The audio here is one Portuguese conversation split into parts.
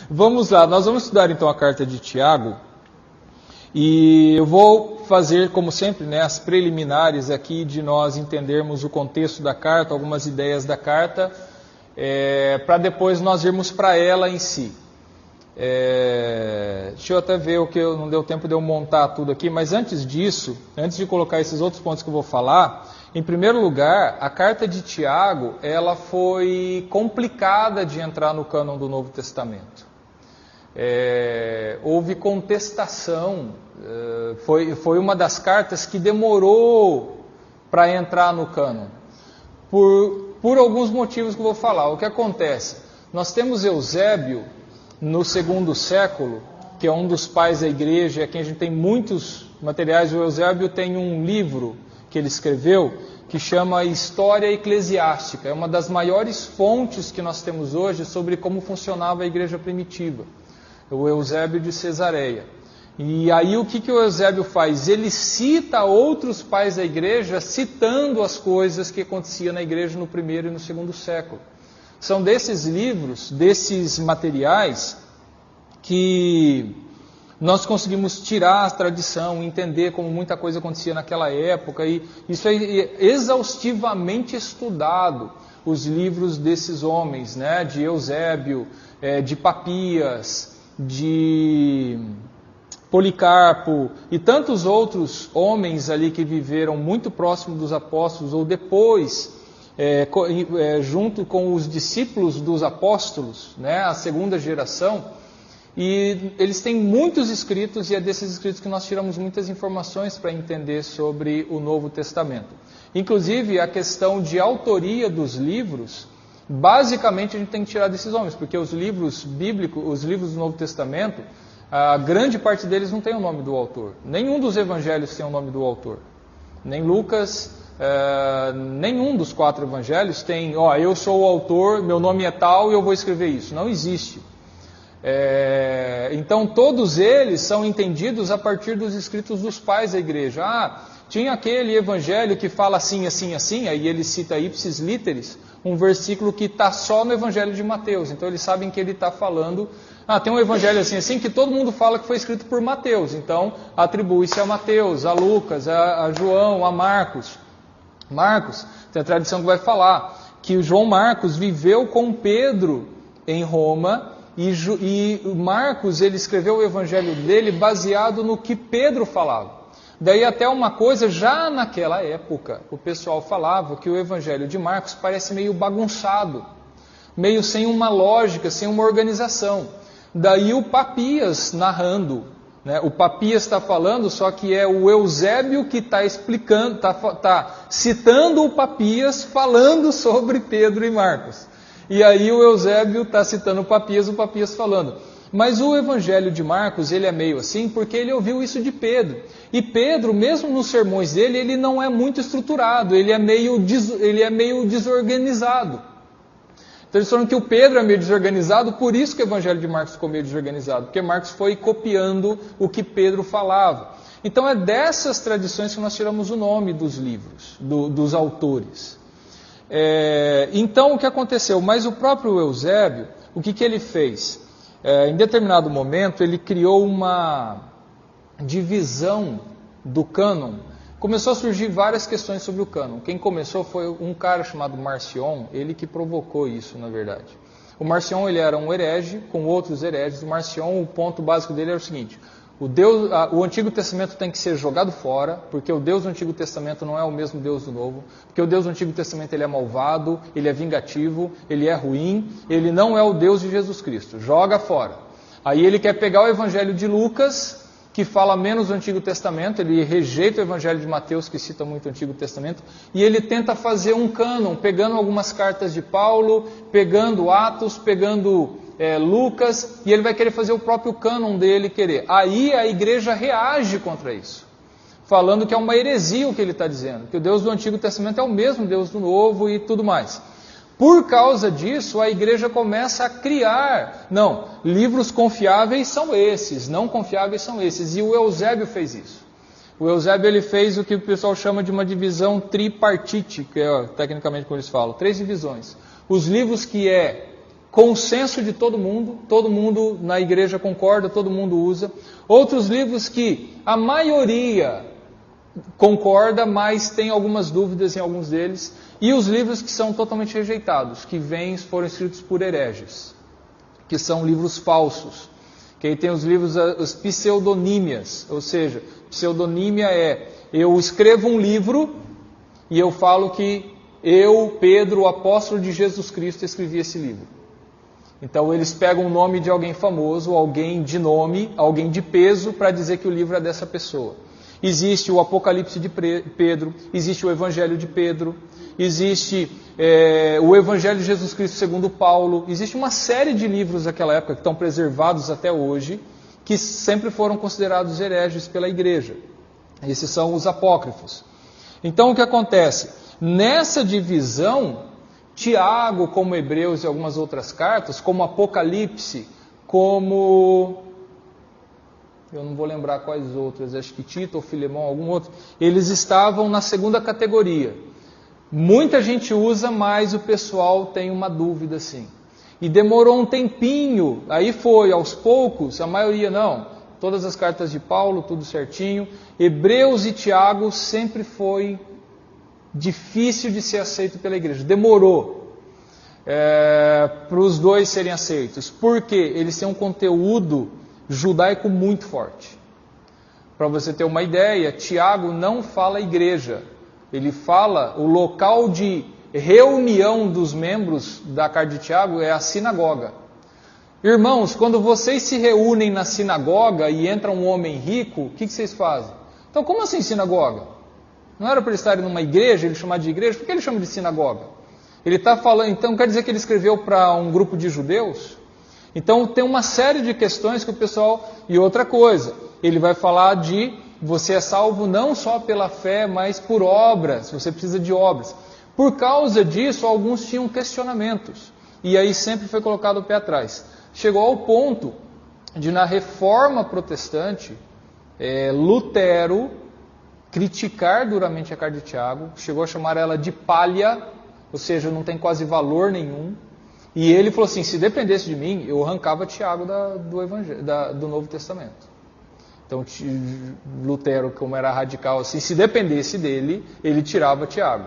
Vamos lá, nós vamos estudar então a carta de Tiago. E eu vou fazer, como sempre, né, as preliminares aqui de nós entendermos o contexto da carta, algumas ideias da carta, para depois nós irmos para ela em si. Deixa eu até ver o que não deu tempo de eu montar tudo aqui, mas antes disso, antes de colocar esses outros pontos que eu vou falar, em primeiro lugar, a carta de Tiago, ela foi complicada de entrar no cânon do Novo Testamento. Houve contestação, foi uma das cartas que demorou para entrar no cânon, por alguns motivos que eu vou falar. O que acontece? Nós temos Eusébio, no II século, que é um dos pais da igreja, aqui a gente tem muitos materiais. O Eusébio tem um livro que ele escreveu, que chama História Eclesiástica, é uma das maiores fontes que nós temos hoje sobre como funcionava a igreja primitiva. O Eusébio de Cesareia. E aí o que o Eusébio faz? Ele cita outros pais da igreja, citando as coisas que aconteciam na igreja no I e no II século. São desses livros, desses materiais, que nós conseguimos tirar a tradição, entender como muita coisa acontecia naquela época, e isso é exaustivamente estudado, os livros desses homens, né, de Eusébio, de Papias, de Policarpo e tantos outros homens ali que viveram muito próximo dos apóstolos ou depois, junto com os discípulos dos apóstolos, né, a segunda geração, e eles têm muitos escritos, e é desses escritos que nós tiramos muitas informações para entender sobre o Novo Testamento. Inclusive a questão de autoria dos livros, basicamente a gente tem que tirar desses homens, porque os livros bíblicos, os livros do Novo Testamento, a grande parte deles não tem o nome do autor. Nenhum dos evangelhos tem o nome do autor. Nem Lucas, nenhum dos 4 evangelhos tem, eu sou o autor, meu nome é tal e eu vou escrever isso. Não existe. Então todos eles são entendidos a partir dos escritos dos pais da igreja. Tinha aquele evangelho que fala assim, assim, assim, aí ele cita ipsis literis, um versículo que está só no evangelho de Mateus. Então eles sabem que ele está falando, tem um evangelho assim, assim, que todo mundo fala que foi escrito por Mateus. Então atribui-se a Mateus, a Lucas, a João, a Marcos. Marcos, tem a tradição que vai falar que o João Marcos viveu com Pedro em Roma, e Marcos, ele escreveu o evangelho dele baseado no que Pedro falava. Daí até uma coisa, já naquela época, o pessoal falava que o evangelho de Marcos parece meio bagunçado, meio sem uma lógica, sem uma organização. Daí o Papias narrando, né? O Papias está falando, só que é o Eusébio que está explicando, está citando o Papias falando sobre Pedro e Marcos. E aí o Eusébio está citando o Papias falando. Mas o evangelho de Marcos, ele é meio assim, porque ele ouviu isso de Pedro. E Pedro, mesmo nos sermões dele, ele não é muito estruturado, ele é meio desorganizado. Então eles falam que o Pedro é meio desorganizado, por isso que o evangelho de Marcos ficou meio desorganizado, porque Marcos foi copiando o que Pedro falava. Então é dessas tradições que nós tiramos o nome dos livros, dos autores. Então o que aconteceu? Mas o próprio Eusébio, o que ele fez? Em determinado momento ele criou uma divisão do cânon. Começou a surgir várias questões sobre o cânon. Quem começou foi um cara chamado Marcion, ele que provocou isso, na verdade. O Marcion, ele era um herege com outros hereges. O Marcion, o ponto básico dele era o seguinte: o Antigo Testamento tem que ser jogado fora, porque o Deus do Antigo Testamento não é o mesmo Deus do Novo, porque o Deus do Antigo Testamento ele é malvado, ele é vingativo, ele é ruim, ele não é o Deus de Jesus Cristo, joga fora. Aí ele quer pegar o Evangelho de Lucas, que fala menos do Antigo Testamento, ele rejeita o Evangelho de Mateus, que cita muito o Antigo Testamento, e ele tenta fazer um cânon, pegando algumas cartas de Paulo, pegando Atos, pegando Lucas, e ele vai querer fazer o próprio cânon dele querer. Aí a igreja reage contra isso, falando que é uma heresia o que ele está dizendo, que o Deus do Antigo Testamento é o mesmo Deus do Novo e tudo mais. Por causa disso, a igreja começa a criar, livros confiáveis são esses, não confiáveis são esses, e o Eusébio fez isso. O Eusébio ele fez o que o pessoal chama de uma divisão tripartite, que é tecnicamente como eles falam, 3 divisões. Os livros que consenso de todo mundo na igreja concorda, todo mundo usa. Outros livros que a maioria concorda, mas tem algumas dúvidas em alguns deles. E os livros que são totalmente rejeitados, que foram escritos por hereges, que são livros falsos. Que aí tem os livros, as pseudonímias, ou seja, pseudonímia eu escrevo um livro e eu falo que eu, Pedro, o apóstolo de Jesus Cristo, escrevi esse livro. Então eles pegam o nome de alguém famoso, alguém de nome, alguém de peso, para dizer que o livro é dessa pessoa. Existe o Apocalipse de Pedro, existe o Evangelho de Pedro, existe o Evangelho de Jesus Cristo segundo Paulo, existe uma série de livros daquela época que estão preservados até hoje, que sempre foram considerados hereges pela igreja. Esses são os apócrifos. Então o que acontece? Nessa divisão, Tiago, como Hebreus e algumas outras cartas, como Apocalipse, como... eu não vou lembrar quais outras, acho que Tito ou Filemão, algum outro, eles estavam na segunda categoria. Muita gente usa, mas o pessoal tem uma dúvida sim. E demorou um tempinho, aí foi, aos poucos, a maioria não. Todas as cartas de Paulo, tudo certinho. Hebreus e Tiago sempre foi difícil de ser aceito pela igreja. Demorou para os dois serem aceitos. Por quê? Eles têm um conteúdo judaico muito forte. Para você ter uma ideia, Tiago não fala igreja. Ele fala, o local de reunião dos membros da carta de Tiago é a sinagoga. Irmãos, quando vocês se reúnem na sinagoga e entra um homem rico, o que vocês fazem? Então, como assim sinagoga? Não era para eles estarem numa igreja, ele chamar de igreja? Por que ele chama de sinagoga? Ele está falando, então quer dizer que ele escreveu para um grupo de judeus? Então tem uma série de questões que o pessoal... E outra coisa, ele vai falar de você é salvo não só pela fé, mas por obras, você precisa de obras. Por causa disso, alguns tinham questionamentos. E aí sempre foi colocado o pé atrás. Chegou ao ponto de, na Reforma Protestante, Lutero criticar duramente a carta de Tiago, chegou a chamar ela de palha, ou seja, não tem quase valor nenhum. E ele falou assim, se dependesse de mim, eu arrancava Tiago do Novo Testamento. Então, Lutero, como era radical assim, se dependesse dele, ele tirava Tiago.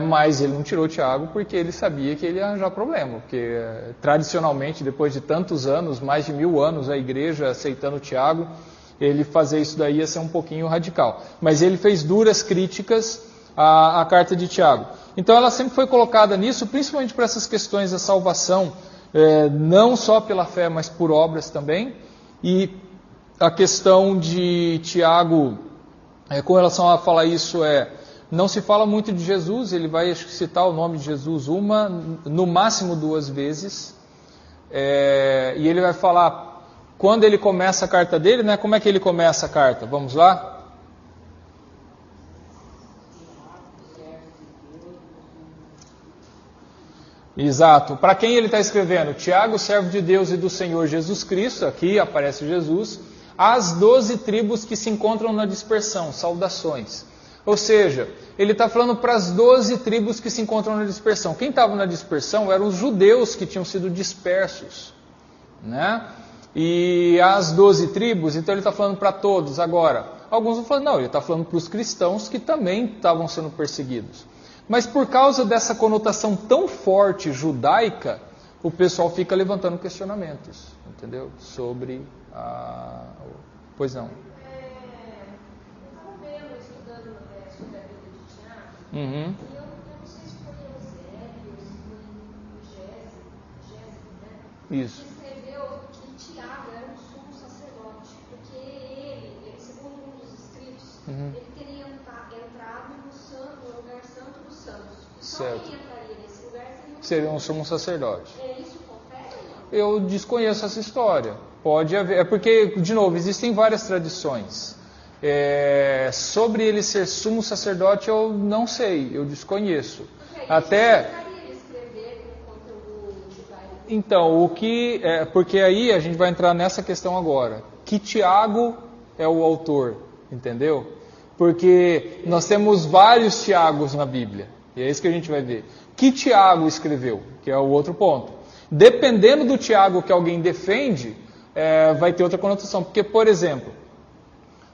Mas ele não tirou Tiago porque ele sabia que ele ia arranjar problema. Porque, tradicionalmente, depois de tantos anos, mais de 1000 anos, a igreja aceitando Tiago, ele fazer isso daí ia ser um pouquinho radical. Mas ele fez duras críticas à carta de Tiago. Então ela sempre foi colocada nisso, principalmente para essas questões da salvação, não só pela fé, mas por obras também. E a questão de Tiago, com relação a falar isso, não se fala muito de Jesus, ele vai citar o nome de Jesus no máximo 2 vezes. E ele vai falar, quando ele começa a carta dele, né, como é que ele começa a carta? Vamos lá? Exato. Para quem ele está escrevendo? Tiago, servo de Deus e do Senhor Jesus Cristo, aqui aparece Jesus, as 12 tribos que se encontram na dispersão, saudações. Ou seja, ele está falando para as 12 tribos que se encontram na dispersão. Quem estava na dispersão eram os judeus que tinham sido dispersos, né? E as 12 tribos, então ele está falando para todos. Agora, alguns vão falar, não, ele está falando para os cristãos que também estavam sendo perseguidos. Mas por causa dessa conotação tão forte judaica, o pessoal fica levantando questionamentos, entendeu? Sobre a... Pois não. Eu estava vendo, estudando sobre a vida de Tiago, Uhum. e eu não sei se foi o Eusébio, se foi o Gésio, né? Isso. Que escreveu que Tiago era um sumo sacerdote, porque ele segundo um dos escritos, ele teria entrado no lugar santo dos santos. Só Certo. quem entraria nesse lugar Seria um sumo sacerdote. Isso confere ou não? Eu desconheço essa história. Pode haver. É porque, de novo, existem várias tradições. Sobre ele ser sumo sacerdote, eu não sei, eu desconheço. Até. Então, porque aí a gente vai entrar nessa questão agora. Que Tiago é o autor, entendeu? Porque nós temos vários Tiagos na Bíblia. E é isso que a gente vai ver. Que Tiago escreveu, que é o outro ponto. Dependendo do Tiago que alguém defende, vai ter outra conotação. Porque, por exemplo,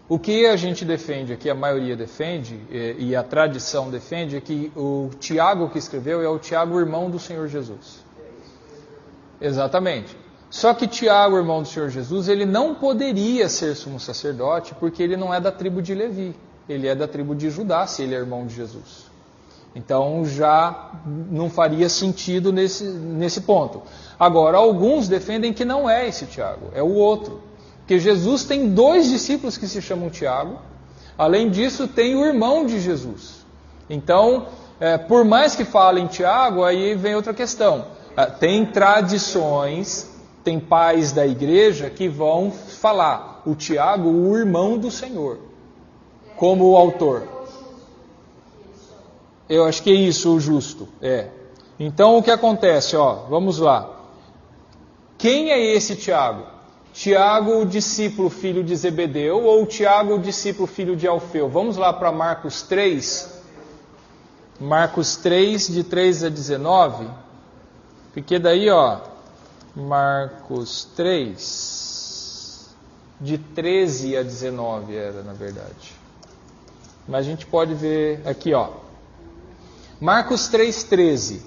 o que a gente defende aqui, a maioria defende, e a tradição defende, é que o Tiago que escreveu é o Tiago, irmão do Senhor Jesus. Exatamente. Só que Tiago, irmão do Senhor Jesus, ele não poderia ser sumo sacerdote, porque ele não é da tribo de Levi. Ele é da tribo de Judá, se ele é irmão de Jesus. Então já não faria sentido nesse ponto. Agora, alguns defendem que não é esse Tiago, é o outro. Porque Jesus tem 2 discípulos que se chamam Tiago. Além disso, tem o irmão de Jesus. Então, por mais que falem Tiago, aí vem outra questão. Tem tradições, tem pais da igreja que vão falar o Tiago, o irmão do Senhor, como o autor. Eu acho que é isso o justo. Então o que acontece? Vamos lá. Quem é esse Tiago? Tiago, o discípulo filho de Zebedeu, ou Tiago, o discípulo filho de Alfeu? Vamos lá para Marcos 3. Marcos 3, de 3 a 19. Porque daí, Marcos 3, de 13 a 19 era, na verdade. Mas a gente pode ver aqui, Marcos 3,13.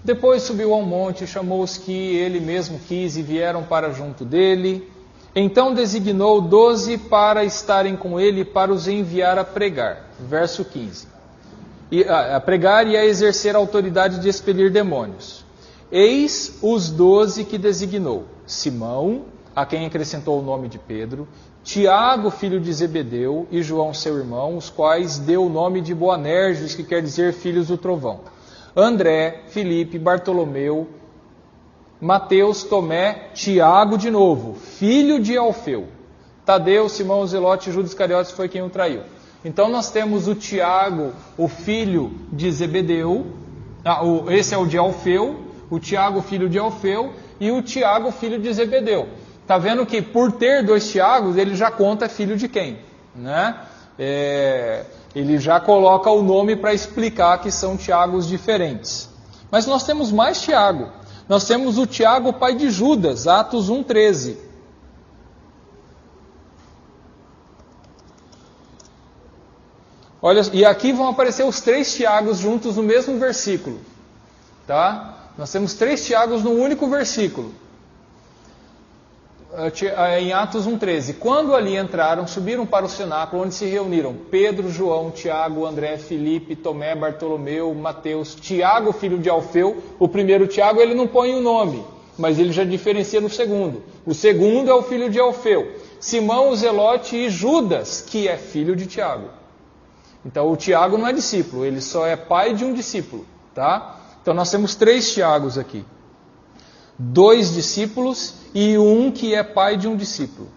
Depois subiu ao monte, chamou os que ele mesmo quis e vieram para junto dele. Então designou 12 para estarem com ele, para os enviar a pregar. Verso 15. A pregar e a exercer a autoridade de expelir demônios. Eis os 12 que designou: Simão, a quem acrescentou o nome de Pedro, Tiago, filho de Zebedeu, e João, seu irmão, os quais deu o nome de Boanerges, que quer dizer filhos do trovão. André, Filipe, Bartolomeu, Mateus, Tomé, Tiago de novo, filho de Alfeu, Tadeu, Simão, Zelote e Judas Iscariotes foi quem o traiu. Então nós temos o Tiago, o filho de Zebedeu, esse é o de Alfeu, o Tiago, filho de Alfeu, e o Tiago, filho de Zebedeu. Está vendo que por ter 2 Tiagos, ele já conta filho de quem? Né? Ele já coloca o nome para explicar que são Tiagos diferentes. Mas nós temos mais Tiago. Nós temos o Tiago, pai de Judas, Atos 1,13. Olha, e aqui vão aparecer os 3 Tiagos juntos no mesmo versículo. Tá? Nós temos 3 Tiagos no único versículo. Em Atos 1,13. Quando ali entraram, subiram para o cenáculo, onde se reuniram Pedro, João, Tiago, André, Filipe, Tomé, Bartolomeu, Mateus, Tiago, filho de Alfeu. O primeiro Tiago, ele não põe o nome, mas ele já diferencia no segundo. O segundo é o filho de Alfeu. Simão, o Zelote e Judas, que é filho de Tiago. Então o Tiago não é discípulo, ele só é pai de um discípulo. Tá? Então nós temos 3 Tiagos aqui. 2 discípulos e um que é pai de um discípulo.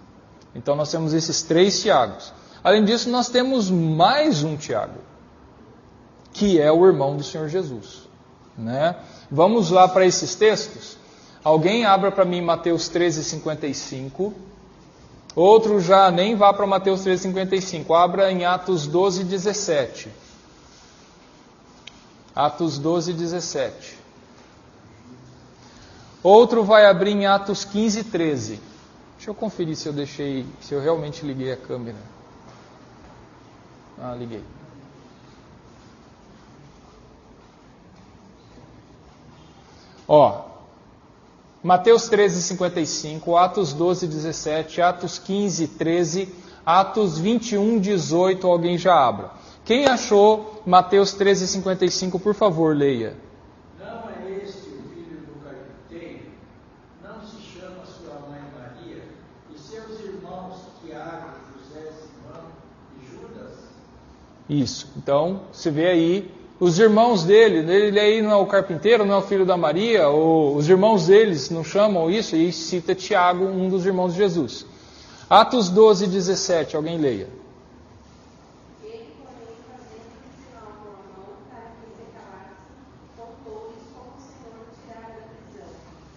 Então nós temos esses 3 Tiagos. Além disso, nós temos mais um Tiago, que é o irmão do Senhor Jesus. Né? Vamos lá para esses textos? Alguém abra para mim Mateus 13:55. Outro já nem vá para Mateus 13:55. Abra em Atos 12:17. Atos 12:17. Outro vai abrir em Atos 15:13. Deixa eu conferir se eu realmente liguei a câmera. Liguei. Mateus 13:55, Atos 12:17, Atos 15:13, Atos 21:18, alguém já abra. Quem achou Mateus 13:55, por favor, leia. Isso, então você vê aí os irmãos dele, ele aí não é o carpinteiro, não é o filho da Maria, ou os irmãos deles não chamam isso, e cita Tiago, um dos irmãos de Jesus. Atos 12:17, alguém leia. Ele, porém, fazendo sinal com a mão para que se calasse, contou-lhes como o Senhor o tirara da prisão,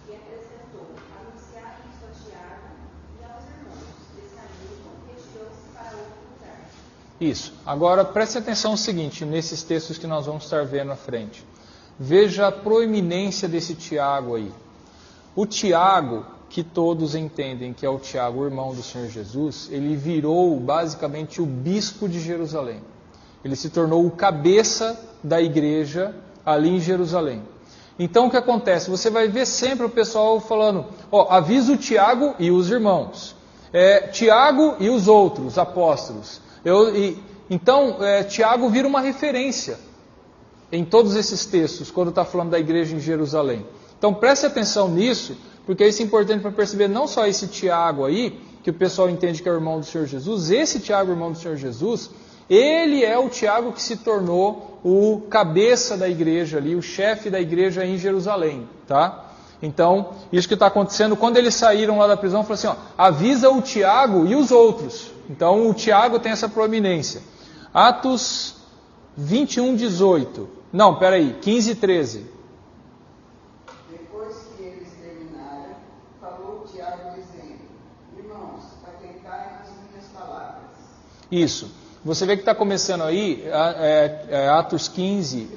e acrescentou: anunciar isso a Tiago e aos irmãos. E saindo, retirou-se para outro lugar. Isso. Agora preste atenção no seguinte, nesses textos que nós vamos estar vendo à frente. Veja a proeminência desse Tiago aí. O Tiago, que todos entendem que é o Tiago, o irmão do Senhor Jesus, ele virou basicamente o bispo de Jerusalém. Ele se tornou o cabeça da igreja ali em Jerusalém. Então o que acontece? Você vai ver sempre o pessoal falando, avisa o Tiago e os irmãos. Tiago e os outros apóstolos. Então, Tiago vira uma referência em todos esses textos, quando está falando da igreja em Jerusalém. Então, preste atenção nisso, porque isso é importante para perceber não só esse Tiago aí, que o pessoal entende que é o irmão do Senhor Jesus, esse Tiago, irmão do Senhor Jesus, ele é o Tiago que se tornou o cabeça da igreja ali, o chefe da igreja em Jerusalém, tá? Então, isso que está acontecendo, quando eles saíram lá da prisão, falou assim, avisa o Tiago e os outros. Então, o Tiago tem essa proeminência. Atos 21, 18. Não, peraí, 15 e 13. Depois que eles terminaram, falou Tiago dizendo, irmãos, atentai nas minhas palavras. Isso. Você vê que está começando aí, Atos 15,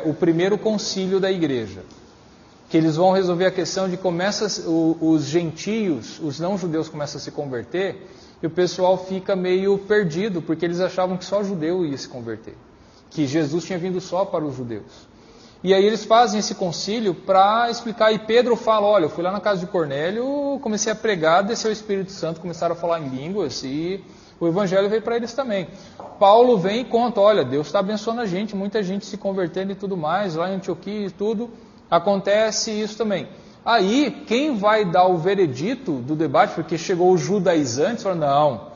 o primeiro concílio da igreja. Que eles vão resolver a questão de os gentios, os não-judeus começam a se converter, e o pessoal fica meio perdido, porque eles achavam que só judeu ia se converter. Que Jesus tinha vindo só para os judeus. E aí eles fazem esse concílio para explicar, e Pedro fala, olha, eu fui lá na casa de Cornélio, comecei a pregar, desceu o Espírito Santo, começaram a falar em línguas, e o evangelho veio para eles também. Paulo vem e conta, olha, Deus está abençoando a gente, muita gente se convertendo e tudo mais, lá em Antioquia e tudo, acontece isso também. Aí, quem vai dar o veredito do debate, porque chegou os judaizantes, falaram, não,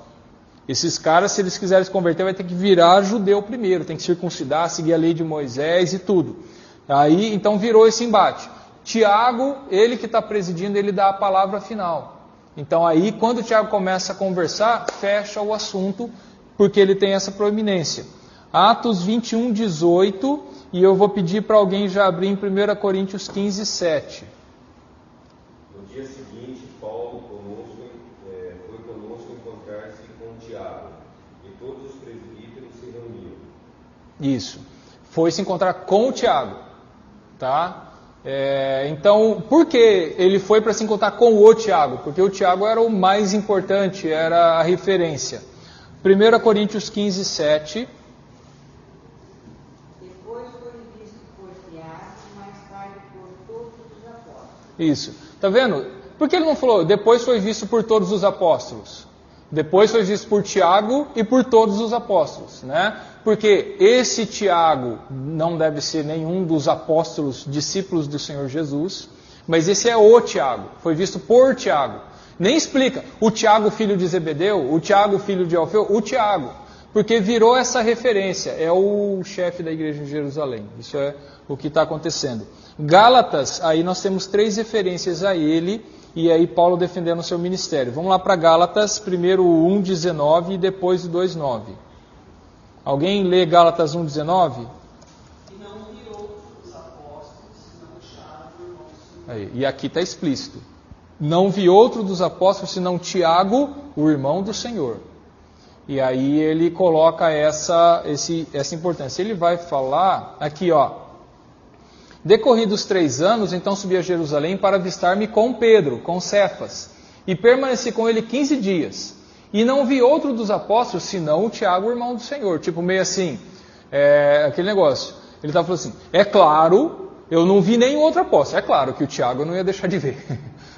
esses caras, se eles quiserem se converter, vai ter que virar judeu primeiro, tem que circuncidar, seguir a lei de Moisés e tudo. Aí, então, virou esse embate. Tiago, ele que está presidindo, ele dá a palavra final. Então, aí, quando o Tiago começa a conversar, fecha o assunto, porque ele tem essa proeminência. Atos 21, 18, e eu vou pedir para alguém já abrir em 1 Coríntios 15, 7. No dia seguinte, Paulo foi conosco encontrar-se com Tiago, e todos os presbíteros se reuniram. Isso. Foi se encontrar com o Tiago. Tá? Então, por que ele foi para se encontrar com o Tiago? Porque o Tiago era o mais importante, era a referência. 1 Coríntios 15, 7. Depois foi visto por Tiago, mais tarde por todos os apóstolos. Isso. Tá vendo? Por que ele não falou, depois foi visto por todos os apóstolos? Depois foi visto por Tiago e por todos os apóstolos, né? Porque esse Tiago não deve ser nenhum dos apóstolos, discípulos do Senhor Jesus, mas esse é o Tiago, foi visto por Tiago. Nem explica, o Tiago filho de Zebedeu, o Tiago filho de Alfeu, o Tiago, porque virou essa referência, é o chefe da igreja em Jerusalém, isso é o que está acontecendo. Gálatas, aí nós temos 3 referências a ele, e aí Paulo defendendo o seu ministério. Vamos lá para Gálatas, primeiro o 1,19 e depois o 2,9. Alguém lê Gálatas 1,19? E não vi outros apóstolos, senão Tiago, irmão do Senhor. E aqui está explícito. Não vi outro dos apóstolos, senão Tiago, o irmão do Senhor. E aí ele coloca essa importância. Ele vai falar aqui, decorridos 3 anos, então subi a Jerusalém para avistar-me com Pedro, com Cefas, e permaneci com ele 15 dias. E não vi outro dos apóstolos, senão o Tiago, o irmão do Senhor. Tipo, meio assim, aquele negócio. Ele estava falando assim, é claro, eu não vi nenhum outro apóstolo. É claro que o Tiago eu não ia deixar de ver.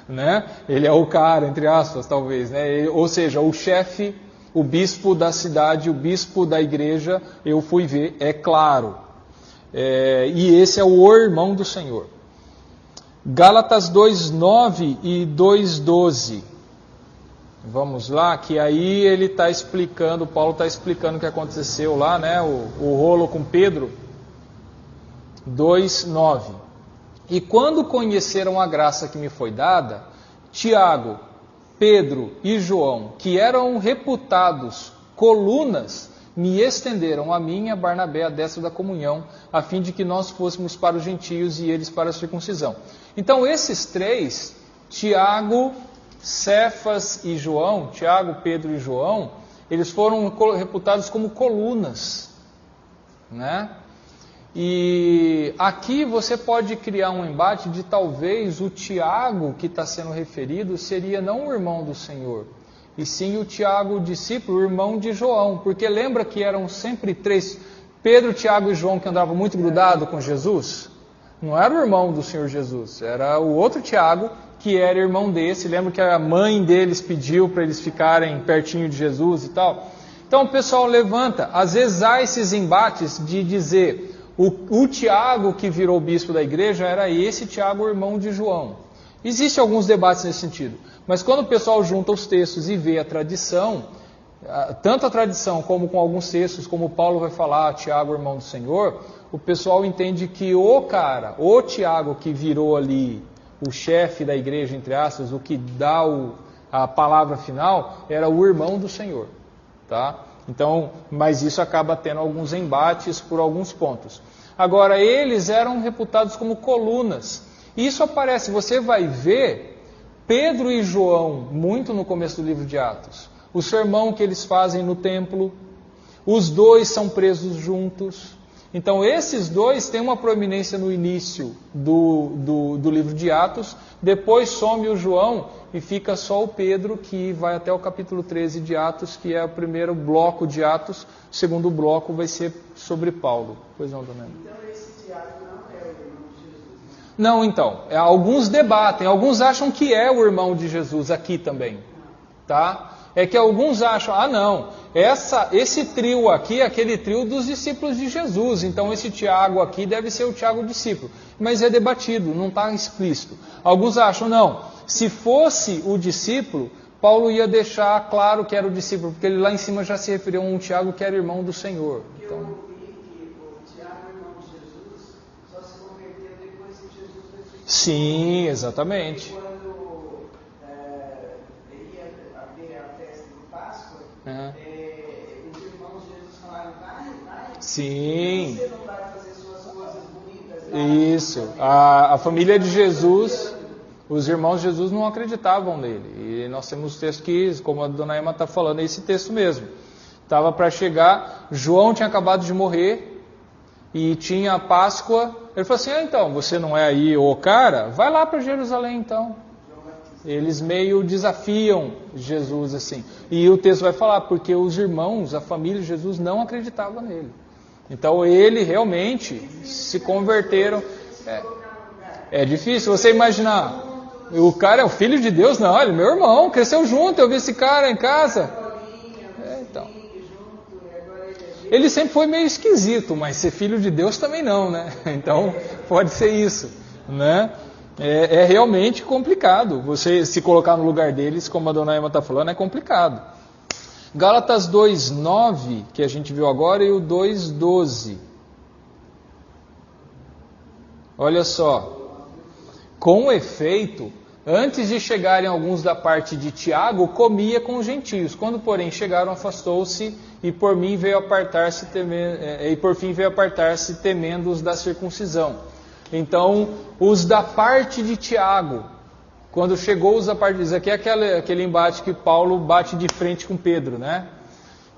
Né? Ele é o cara, entre aspas, talvez. Né? Ou seja, o chefe, o bispo da cidade, o bispo da igreja, eu fui ver, é claro. E esse é o irmão do Senhor. Gálatas 2,9 e 2,12. Vamos lá, que aí ele está explicando, Paulo está explicando o que aconteceu lá, né? O rolo com Pedro. 2,9. E quando conheceram a graça que me foi dada, Tiago, Pedro e João, que eram reputados colunas, me estenderam a mim e a Barnabé a destra da comunhão, a fim de que nós fôssemos para os gentios e eles para a circuncisão. Então esses 3, Tiago, Cefas e João, Tiago, Pedro e João, Eles foram reputados como colunas, né? E aqui você pode criar um embate de talvez o Tiago que está sendo referido seria não o irmão do Senhor, e sim o Tiago, o discípulo, o irmão de João, porque lembra que eram sempre três, Pedro, Tiago e João, que andavam muito grudados com Jesus? Não era o irmão do Senhor Jesus, era o outro Tiago, que era irmão desse. Lembra que a mãe deles pediu para eles ficarem pertinho de Jesus e tal? Então o pessoal levanta, às vezes há esses embates de dizer, o Tiago que virou bispo da igreja era esse Tiago, o irmão de João. Existem alguns debates nesse sentido, mas quando o pessoal junta os textos e vê a tradição, tanto a tradição como com alguns textos, como Paulo vai falar, Tiago, irmão do Senhor, o pessoal entende que o Tiago que virou ali o chefe da igreja, entre aspas, o que dá a palavra final, era o irmão do Senhor, tá? Então, mas isso acaba tendo alguns embates por alguns pontos. Agora, eles eram reputados como colunas. Isso aparece, você vai ver Pedro e João, muito no começo do livro de Atos. O sermão que eles fazem no templo, os dois são presos juntos. Então, esses dois têm uma proeminência no início do livro de Atos, depois some o João e fica só o Pedro, que vai até o capítulo 13 de Atos, que é o primeiro bloco de Atos, o segundo bloco vai ser sobre Paulo. Pois não, Dona Ana? Então esse Tiago não é o irmão de Jesus? Não, então, alguns debatem, alguns acham que é o irmão de Jesus aqui também, tá? É que alguns acham, não, esse trio aqui é aquele trio dos discípulos de Jesus, então esse Tiago aqui deve ser o Tiago discípulo. Mas é debatido, não está explícito. Alguns acham, não, se fosse o discípulo, Paulo ia deixar claro que era o discípulo, porque ele lá em cima já se referiu a um Tiago que era irmão do Senhor. Então, eu ouvi que o Tiago, irmão de Jesus, só se converteu depois que Jesus ressuscitou. Sim, exatamente. Os irmãos de Jesus falaram, vai, sim. Você não vai fazer suas coisas bonitas lá. Isso, a família de Jesus, os irmãos de Jesus não acreditavam nele. E nós temos texto que, como a Dona Emma está falando, é esse texto mesmo. Estava para chegar, João tinha acabado de morrer e tinha a Páscoa. Ele falou assim, então, você não é aí o cara? Vai lá para Jerusalém então. Eles meio desafiam Jesus assim. E o texto vai falar, porque os irmãos, a família de Jesus não acreditava nele. Então ele realmente se converteram. É difícil você imaginar. O cara é o filho de Deus? Não, ele é meu irmão, cresceu junto, eu vi esse cara em casa. Então. Ele sempre foi meio esquisito, mas ser filho de Deus também não, né? Então pode ser isso, né? É realmente complicado. Você se colocar no lugar deles, como a Dona Emma está falando, é complicado. Gálatas 2:9, que a gente viu agora, e o 2:12. Olha só. Com efeito, antes de chegarem alguns da parte de Tiago, comia com os gentios. Quando, porém, chegaram, afastou-se e por fim veio apartar-se temendo os da circuncisão. Então, os da parte de Tiago, quando chegou os da parte... Isso aqui é aquele embate que Paulo bate de frente com Pedro, né?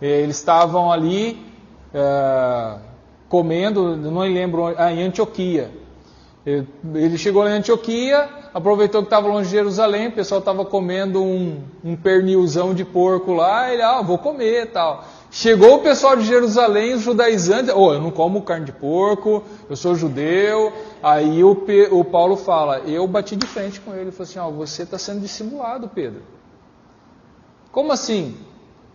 Eles estavam ali comendo, não me lembro, em Antioquia. Ele chegou lá em Antioquia, aproveitou que estava longe de Jerusalém, o pessoal estava comendo um pernilzão de porco lá, ele, vou comer e tal. Chegou o pessoal de Jerusalém, os judaizantes, eu não como carne de porco, eu sou judeu. Aí o Paulo fala, eu bati de frente com ele, falou assim, você está sendo dissimulado, Pedro. Como assim?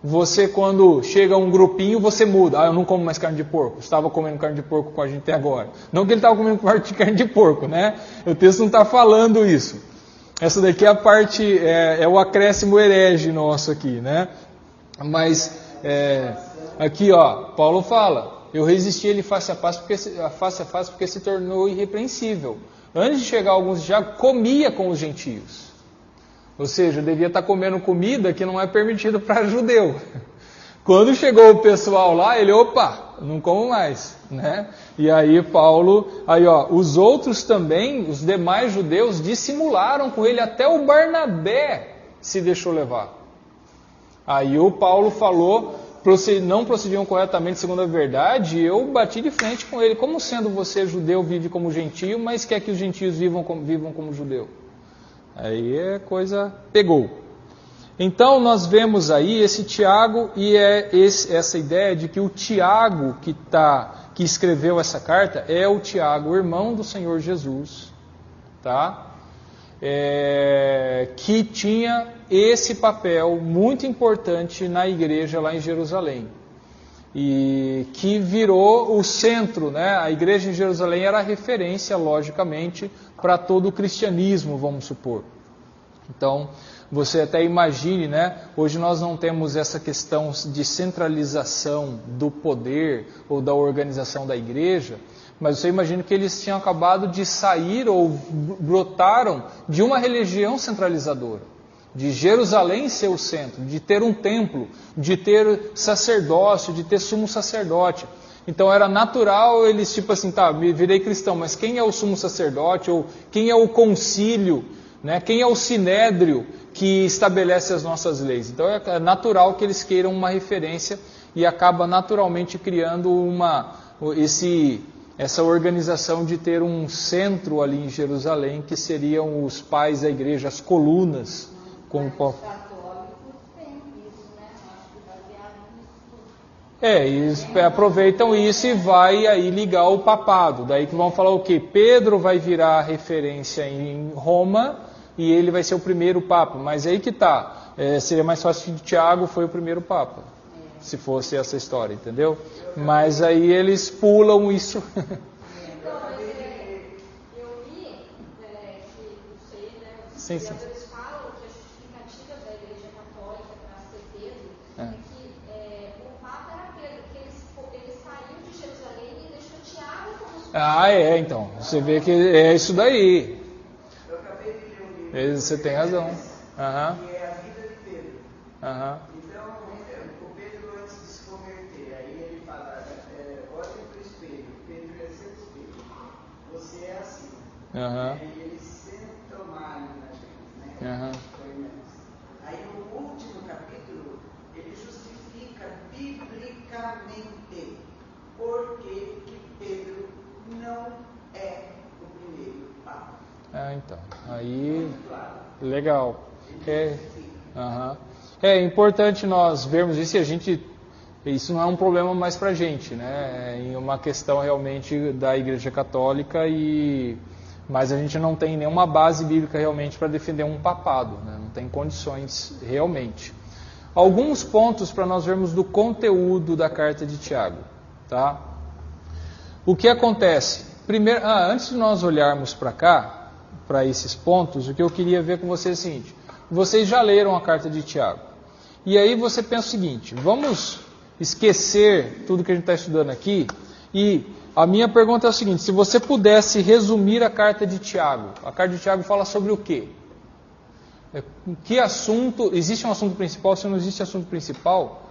Você, quando chega um grupinho, você muda. Eu não como mais carne de porco. Estava comendo carne de porco com a gente até agora. Não que ele estava comendo carne de porco, né? O texto não está falando isso. Essa daqui é a parte, é o acréscimo herege nosso aqui, né? Mas, aqui, Paulo fala, eu resisti ele face a face porque se tornou irrepreensível. Antes de chegar alguns já comia com os gentios. Ou seja, devia estar comendo comida que não é permitida para judeu. Quando chegou o pessoal lá, ele, não como mais, né? E aí Paulo, os outros também, os demais judeus, dissimularam com ele, até o Barnabé se deixou levar. Aí o Paulo falou, não procediam corretamente segundo a verdade, e eu bati de frente com ele. Como sendo você judeu, vive como gentio, mas quer que os gentios vivam como judeu? Aí a coisa pegou. Então nós vemos aí esse Tiago, e essa ideia de que o Tiago que escreveu essa carta é o Tiago, o irmão do Senhor Jesus, tá? Que tinha esse papel muito importante na igreja lá em Jerusalém, e que virou o centro, né? A igreja em Jerusalém era a referência, logicamente, para todo o cristianismo, vamos supor. Então, você até imagine, né? Hoje nós não temos essa questão de centralização do poder ou da organização da igreja, mas você imagina que eles tinham acabado de sair ou brotaram de uma religião centralizadora, de Jerusalém ser o centro, de ter um templo, de ter sacerdócio, de ter sumo sacerdote. Então era natural eles, tipo assim, tá, me virei cristão, mas quem é o sumo sacerdote, ou quem é o concílio, né? Quem é o sinédrio que estabelece as nossas leis? Então é natural que eles queiram uma referência, e acaba naturalmente criando essa organização de ter um centro ali em Jerusalém, que seriam os pais da igreja, as colunas. Como Os católicos têm isso, né? Acho que baseado nisso. Eles aproveitam isso e vai aí ligar o papado. Daí que vão falar o quê? Pedro vai virar referência em Roma, e ele vai ser o primeiro papa. Mas aí que tá. Seria mais fácil que Tiago foi o primeiro papa, se fosse essa história, entendeu? Mas aí eles pulam isso. Então, mas eu li que, não sei, né, os historiadores falam que a justificativa da Igreja Católica para ser Pedro é que o Papa era Pedro, que ele saiu de Jerusalém e deixou Tiago como Então. Você vê que é isso daí. Eu acabei de ler um livro. Você tem razão. Que é a vida de Pedro. Então, o Pedro, antes de se converter, aí ele fala, olha para o espelho, Pedro é seu espelho, você é assim. E ele sempre tomaram na gente, né? Aí no último capítulo, ele justifica biblicamente por que Pedro não é o primeiro papa. Então, aí, legal. É importante nós vermos isso, e isso não é um problema mais para a gente, né? É uma questão realmente da Igreja Católica, mas a gente não tem nenhuma base bíblica realmente para defender um papado, né? Não tem condições realmente. Alguns pontos para nós vermos do conteúdo da carta de Tiago, tá? O que acontece? Primeiro, antes de nós olharmos para cá, para esses pontos, o que eu queria ver com vocês é o seguinte: vocês já leram a carta de Tiago, e aí você pensa o seguinte: vamos esquecer tudo que a gente está estudando aqui, e a minha pergunta é o seguinte: se você pudesse resumir a carta de Tiago fala sobre o quê? Que assunto? Existe um assunto principal? Se não existe assunto principal,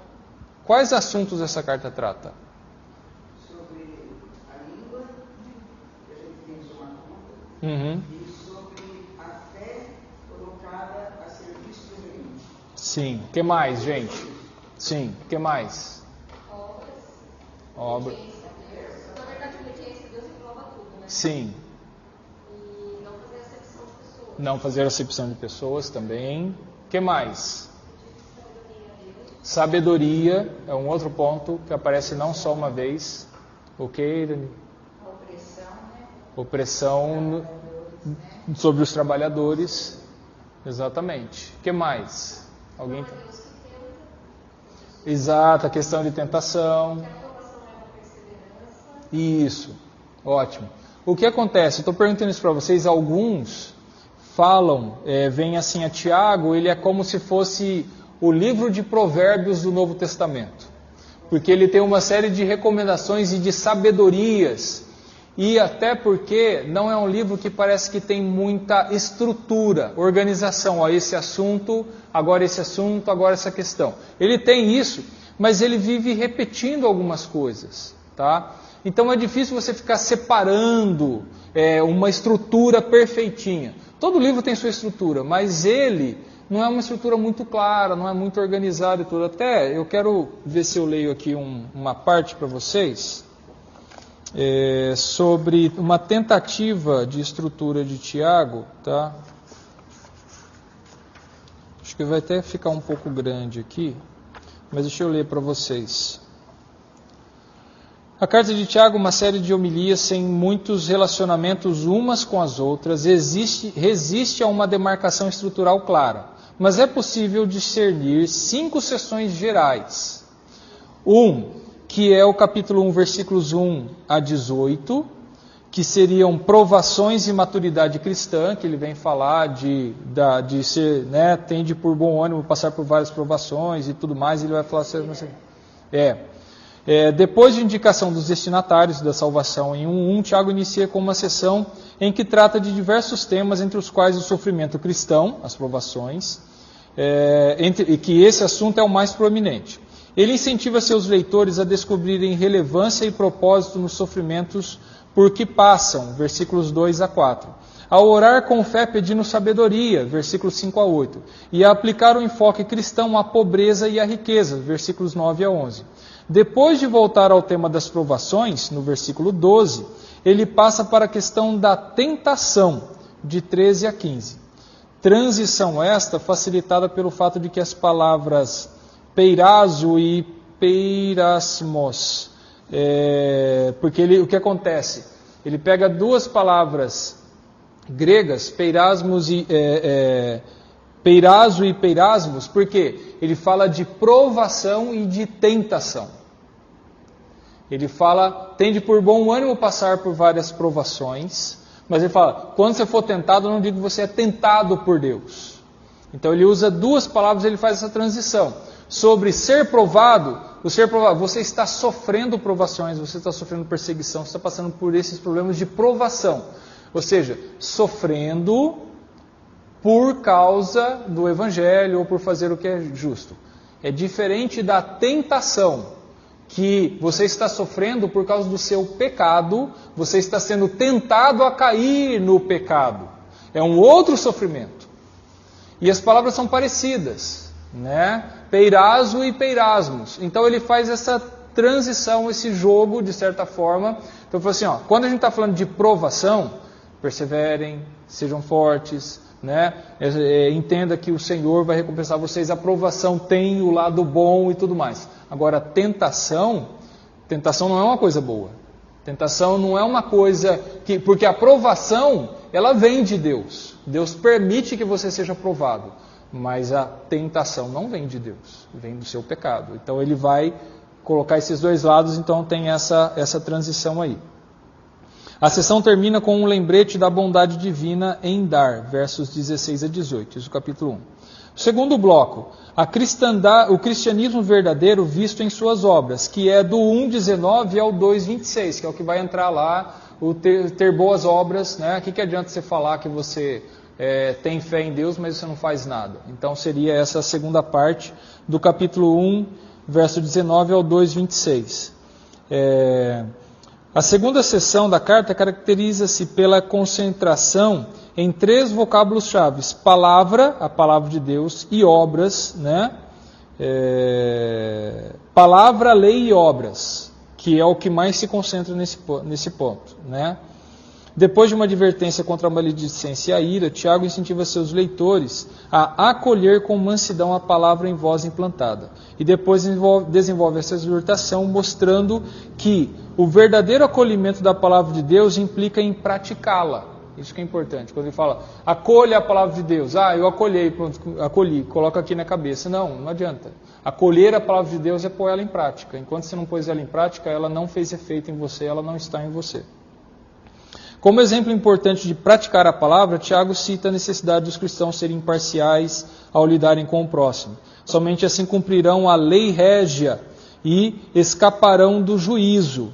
quais assuntos essa carta trata? Sobre a língua, que a gente tem que tomar conta, e sobre a fé colocada a serviço do reino. Sim. O que mais, gente? Sim. O que mais? Obras. Na verdade, a obediência a Deus engloba tudo, né? Sim. E não fazer acepção de pessoas. Não fazer acepção de pessoas também. O que mais? Sabedoria é um outro ponto que aparece não só uma vez. Ok, Dani? A opressão, né? Opressão sobre os trabalhadores. Exatamente. O que mais? Alguém? Exato, a questão de tentação. Isso, ótimo. O que acontece? Eu estou perguntando isso para vocês. Alguns falam, vem assim a Tiago, ele é como se fosse o livro de provérbios do Novo Testamento, porque ele tem uma série de recomendações e de sabedorias, e até porque não é um livro que parece que tem muita estrutura, organização, esse assunto, agora essa questão. Ele tem isso, mas ele vive repetindo algumas coisas, tá? Então é difícil você ficar separando uma estrutura perfeitinha. Todo livro tem sua estrutura, mas ele não é uma estrutura muito clara, não é muito organizada e tudo. Até eu quero ver se eu leio aqui uma parte para vocês sobre uma tentativa de estrutura de Tiago, tá? Acho que vai até ficar um pouco grande aqui, mas deixa eu ler para vocês. A carta de Tiago, uma série de homilias sem muitos relacionamentos umas com as outras, resiste a uma demarcação estrutural clara, mas é possível discernir 5 seções gerais. Que é o capítulo 1, versículos 1 a 18, que seriam provações e maturidade cristã, que ele vem falar de ser, né, tende por bom ânimo passar por várias provações e tudo mais, ele vai falar assim, depois de indicação dos destinatários da salvação em 1.1, Tiago inicia com uma seção em que trata de diversos temas, entre os quais o sofrimento cristão, as provações, e que esse assunto é o mais proeminente. Ele incentiva seus leitores a descobrirem relevância e propósito nos sofrimentos por que passam, versículos 2 a 4. A orar com fé pedindo sabedoria, versículos 5 a 8. E a aplicar o enfoque cristão à pobreza e à riqueza, versículos 9 a 11. Depois de voltar ao tema das provações, no versículo 12, ele passa para a questão da tentação, de 13 a 15. Transição esta facilitada pelo fato de que as palavras peirazo e peirasmos, porque o que acontece? Ele pega 2 palavras gregas, peirazo e peirasmos, porque ele fala de provação e de tentação. Ele fala, tende por bom ânimo passar por várias provações, mas ele fala, quando você for tentado, eu não digo que você é tentado por Deus. Então ele usa 2 palavras, ele faz essa transição. Sobre ser provado, você está sofrendo provações, você está sofrendo perseguição, você está passando por esses problemas de provação. Ou seja, sofrendo por causa do Evangelho ou por fazer o que é justo. É diferente da tentação, que você está sofrendo por causa do seu pecado, você está sendo tentado a cair no pecado. É um outro sofrimento. E as palavras são parecidas, né? Peirazo e peirasmos. Então ele faz essa transição, esse jogo, de certa forma. Então ele fala assim, quando a gente está falando de provação, perseverem, sejam fortes, né? Entenda que o Senhor vai recompensar vocês, a provação tem o lado bom e tudo mais. Agora, tentação não é uma coisa boa. Tentação não é uma coisa que... Porque a provação, ela vem de Deus. Deus permite que você seja provado. Mas a tentação não vem de Deus, vem do seu pecado. Então ele vai colocar esses 2 lados, então tem essa transição aí. A sessão termina com um lembrete da bondade divina em dar, versos 16 a 18, isso é o capítulo 1. Segundo bloco, o cristianismo verdadeiro visto em suas obras, que é do 1,19 ao 2,26, que é o que vai entrar lá, o ter boas obras, né? O que adianta você falar que você tem fé em Deus, mas você não faz nada? Então seria essa a segunda parte do capítulo 1, verso 19 ao 2,26. A segunda seção da carta caracteriza-se pela concentração em 3 vocábulos-chave: palavra, a palavra de Deus, e obras, né? Palavra, lei e obras, que é o que mais se concentra nesse ponto, né? Depois de uma advertência contra a maledicência e a ira, Tiago incentiva seus leitores a acolher com mansidão a palavra em voz implantada. E depois desenvolve essa exortação mostrando que o verdadeiro acolhimento da palavra de Deus implica em praticá-la. Isso que é importante. Quando ele fala, acolha a palavra de Deus. Eu acolhei, pronto, acolhi, coloca aqui na cabeça. Não adianta. Acolher a palavra de Deus é pôr ela em prática. Enquanto você não pôs ela em prática, ela não fez efeito em você, ela não está em você. Como exemplo importante de praticar a palavra, Tiago cita a necessidade dos cristãos serem imparciais ao lidarem com o próximo. Somente assim cumprirão a lei régia e escaparão do juízo.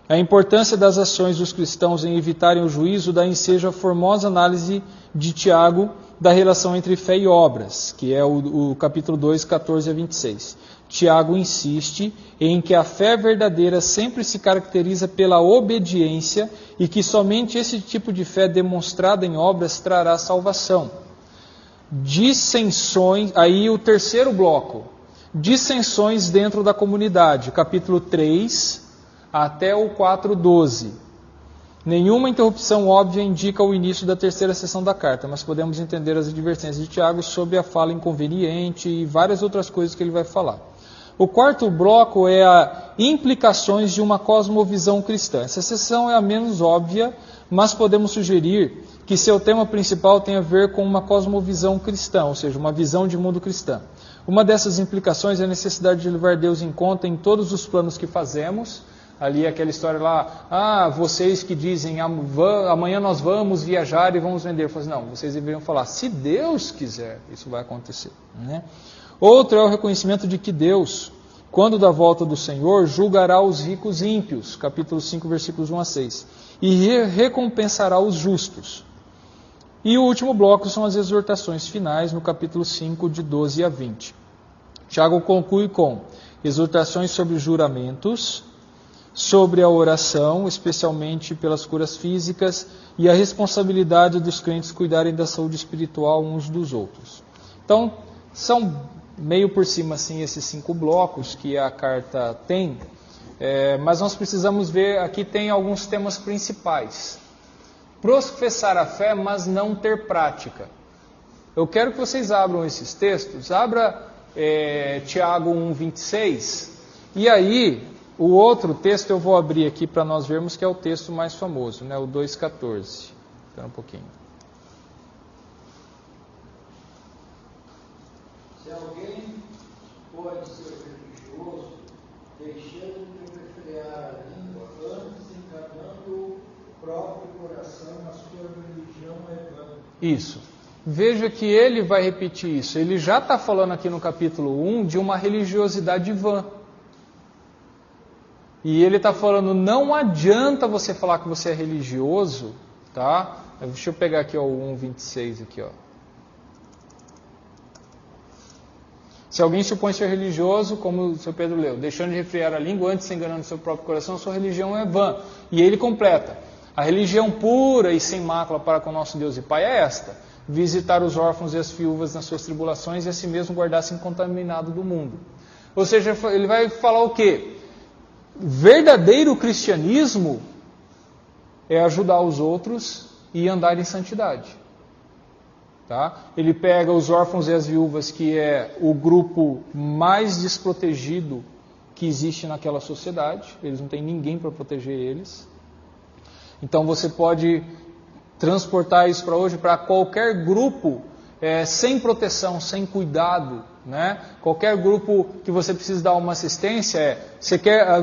A importância das ações dos cristãos em evitarem o juízo dá ensejo à formosa análise de Tiago da relação entre fé e obras, que é o capítulo 2, 14 a 26. Tiago insiste em que a fé verdadeira sempre se caracteriza pela obediência e que somente esse tipo de fé demonstrada em obras trará salvação. dissensões, aí o terceiro bloco, dissensões dentro da comunidade, capítulo 3 até o 4:12. Nenhuma interrupção óbvia indica o início da terceira sessão da carta, mas podemos entender as advertências de Tiago sobre a fala inconveniente e várias outras coisas que ele vai falar. O quarto bloco é a implicações de uma cosmovisão cristã. Essa sessão é a menos óbvia, mas podemos sugerir que seu tema principal tem a ver com uma cosmovisão cristã, ou seja, uma visão de mundo cristã. Uma dessas implicações é a necessidade de levar Deus em conta em todos os planos que fazemos. Ali aquela história lá, vocês que dizem, amanhã nós vamos viajar e vamos vender. Eu falo assim, não, vocês deveriam falar, se Deus quiser, isso vai acontecer. Né? Outro é o reconhecimento de que Deus, quando da volta do Senhor, julgará os ricos ímpios, capítulo 5, versículos 1-6, e recompensará os justos. E o último bloco são as exortações finais, no capítulo 5, de 12 a 20. Tiago conclui com exortações sobre juramentos, sobre a oração, especialmente pelas curas físicas, e a responsabilidade dos crentes cuidarem da saúde espiritual uns dos outros. Então, são meio por cima assim, esses 5 blocos que a carta tem, mas nós precisamos ver, aqui tem alguns temas principais. Professar a fé, mas não ter prática. Eu quero que vocês abram esses textos, abra Tiago 1:26, e aí o outro texto eu vou abrir aqui para nós vermos que é o texto mais famoso, né? O 2:14. Espera um pouquinho. Se alguém pode ser religioso, deixando de refrear a língua, antes enganando o próprio coração, a sua religião é vã. Isso. Veja que ele vai repetir isso. Ele já está falando aqui no capítulo 1 de uma religiosidade vã. E ele está falando, não adianta você falar que você é religioso, tá? Deixa eu pegar aqui o 1:26 aqui, ó. Se alguém supõe ser religioso, como o seu Pedro leu, deixando de refrear a língua, antes se enganando o seu próprio coração, sua religião é vã. E ele completa, a religião pura e sem mácula para com nosso Deus e Pai é esta, visitar os órfãos e as viúvas nas suas tribulações e a si mesmo guardar-se incontaminado do mundo. Ou seja, ele vai falar o quê? Verdadeiro cristianismo é ajudar os outros e andar em santidade. Tá? Ele pega os órfãos e as viúvas, que é o grupo mais desprotegido que existe naquela sociedade. Eles não têm ninguém para proteger eles. Então você pode transportar isso para hoje para qualquer grupo sem proteção, sem cuidado. Né? Qualquer grupo que você precisa dar uma assistência,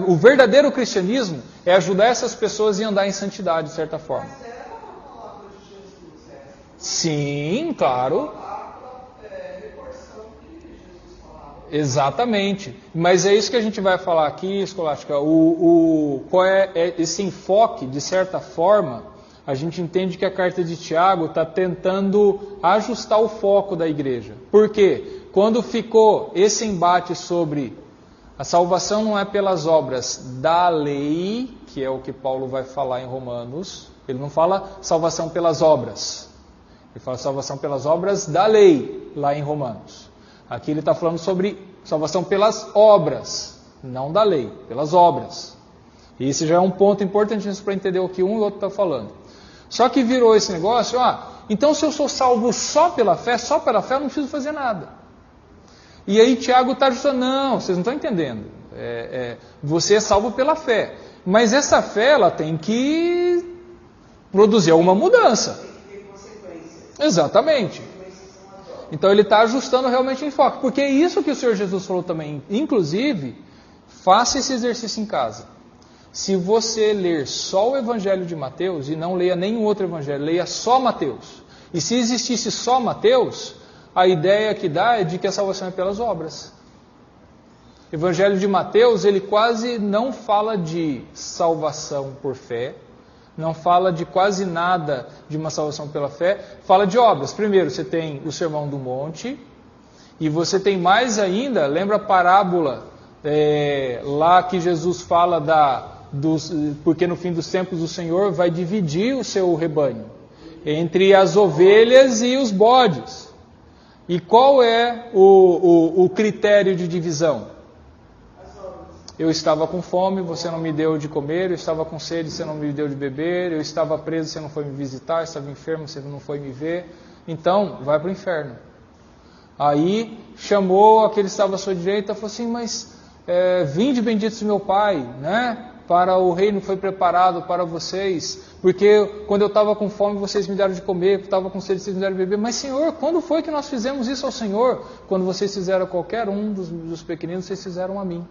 o verdadeiro cristianismo é ajudar essas pessoas a andar em santidade, de certa forma. Mas era para falar para Jesus, Sim, claro. Exatamente. Mas é isso que a gente vai falar aqui, Escolástica. Qual é esse enfoque, de certa forma, a gente entende que a carta de Tiago está tentando ajustar o foco da igreja. Por quê? Quando ficou esse embate sobre a salvação não é pelas obras da lei, que é o que Paulo vai falar em Romanos, ele não fala salvação pelas obras, ele fala salvação pelas obras da lei, lá em Romanos. Aqui ele está falando sobre salvação pelas obras, não da lei, pelas obras. E esse já é um ponto importantíssimo para entender o que um e o outro está falando. Só que virou esse negócio, então se eu sou salvo só pela fé eu não preciso fazer nada. E aí Tiago está dizendo, não, vocês não estão entendendo. Você é salvo pela fé. Mas essa fé, ela tem que produzir alguma mudança. Tem consequências. Exatamente. Então ele está ajustando realmente o enfoque. Porque é isso que o Senhor Jesus falou também. Inclusive, faça esse exercício em casa. Se você ler só o Evangelho de Mateus, e não leia nenhum outro Evangelho, leia só Mateus. E se existisse só Mateus, a ideia que dá é de que a salvação é pelas obras. O Evangelho de Mateus, ele quase não fala de salvação por fé, não fala de quase nada de uma salvação pela fé, fala de obras. Primeiro, você tem o Sermão do Monte, e você tem mais ainda, lembra a parábola lá que Jesus fala porque no fim dos tempos o Senhor vai dividir o seu rebanho entre as ovelhas e os bodes. E qual é o critério de divisão? Eu estava com fome, você não me deu de comer, eu estava com sede, você não me deu de beber, eu estava preso, você não foi me visitar, eu estava enfermo, você não foi me ver. Então, vai para o inferno. Aí chamou aquele que estava à sua direita e falou assim, mas vinde benditos do meu Pai, né? Para o reino foi preparado para vocês, porque quando eu estava com fome vocês me deram de comer, quando eu estava com sede vocês me deram de beber. Mas Senhor, quando foi que nós fizemos isso ao Senhor? Quando vocês fizeram a qualquer um dos pequeninos, vocês fizeram a mim.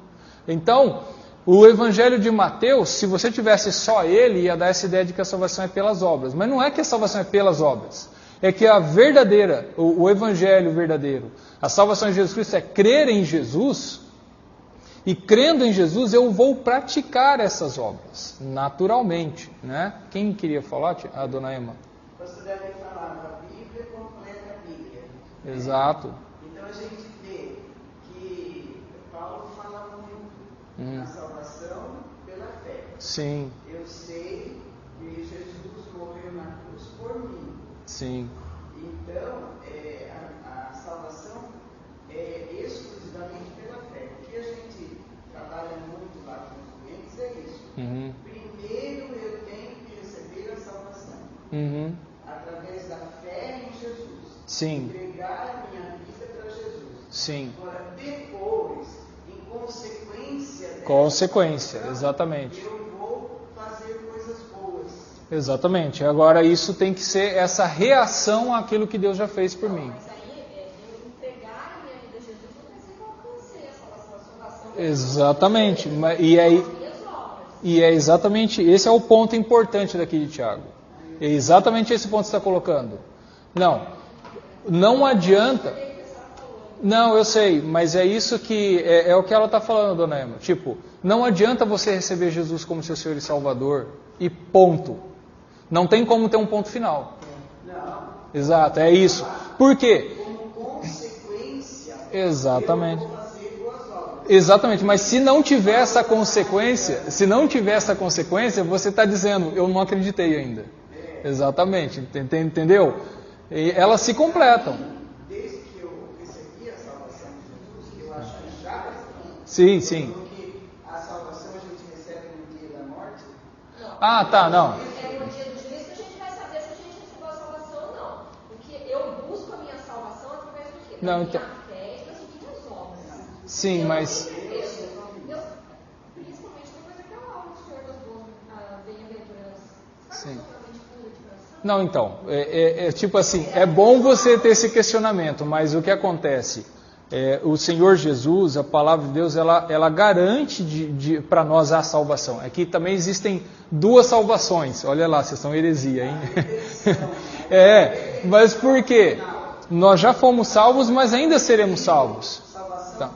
Então, o Evangelho de Mateus, se você tivesse só ele, ia dar essa ideia de que a salvação é pelas obras. Mas não é que a salvação é pelas obras. É que a verdadeira, o Evangelho verdadeiro, a salvação de Jesus Cristo é crer em Jesus. E crendo em Jesus, eu vou praticar essas obras, naturalmente, né? Quem queria falar? A dona Emma. Você deve falar, a Bíblia completa a Bíblia. Exato. Então a gente vê que Paulo fala muito na salvação pela fé. Sim. Eu sei que Jesus morreu na cruz por mim. Sim. Então, a salvação é exclusivamente pela fé. O que a gente trabalha muito lá com os clientes é isso. Primeiro eu tenho que receber a salvação. Através da fé em Jesus. Sim. Entregar a minha vida para Jesus. Sim. Agora, depois, em consequência dessa Consequência, salvação, exatamente. eu vou fazer coisas boas. Exatamente. Agora isso tem que ser essa reação àquilo que Deus já fez por mim. Mas aí, eu entregar a minha vida a Jesus, não quer dizer que eu alcancei a salvação. Exatamente. E é exatamente, esse é o ponto importante daqui de Tiago. É exatamente esse ponto que você está colocando. Não adianta. Não, eu sei, mas é isso que é o que ela está falando, dona Emma. Tipo, não adianta você receber Jesus como seu Senhor e Salvador e ponto. Não tem como ter um ponto final. Não. Exato, é isso. Por quê? Como consequência, exatamente. eu vou fazer boas obras. Exatamente, mas se não tiver essa consequência, você está dizendo, eu não acreditei ainda. Exatamente, entendeu? E elas se completam. Desde que eu recebi a salvação de Jesus, que eu acho que já recebi. Sim. Porque a salvação a gente recebe no dia da morte. Ah, tá, não. É no dia do juízo que a gente vai saber se a gente recebeu a salvação ou não. Porque eu busco a minha salvação através do quê? Não, da então. minha fé e das minhas obras. Sim, mas. Principalmente depois daquela aula do Senhor das Boas Bem-aventuranças. Sim. Não, então, tipo assim, é bom você ter esse questionamento, mas o que acontece? O Senhor Jesus, a palavra de Deus, ela garante para nós a salvação. Aqui também existem duas salvações. Olha lá, vocês são heresia, hein? Mas por quê? Nós já fomos salvos, mas ainda seremos salvos. Tá.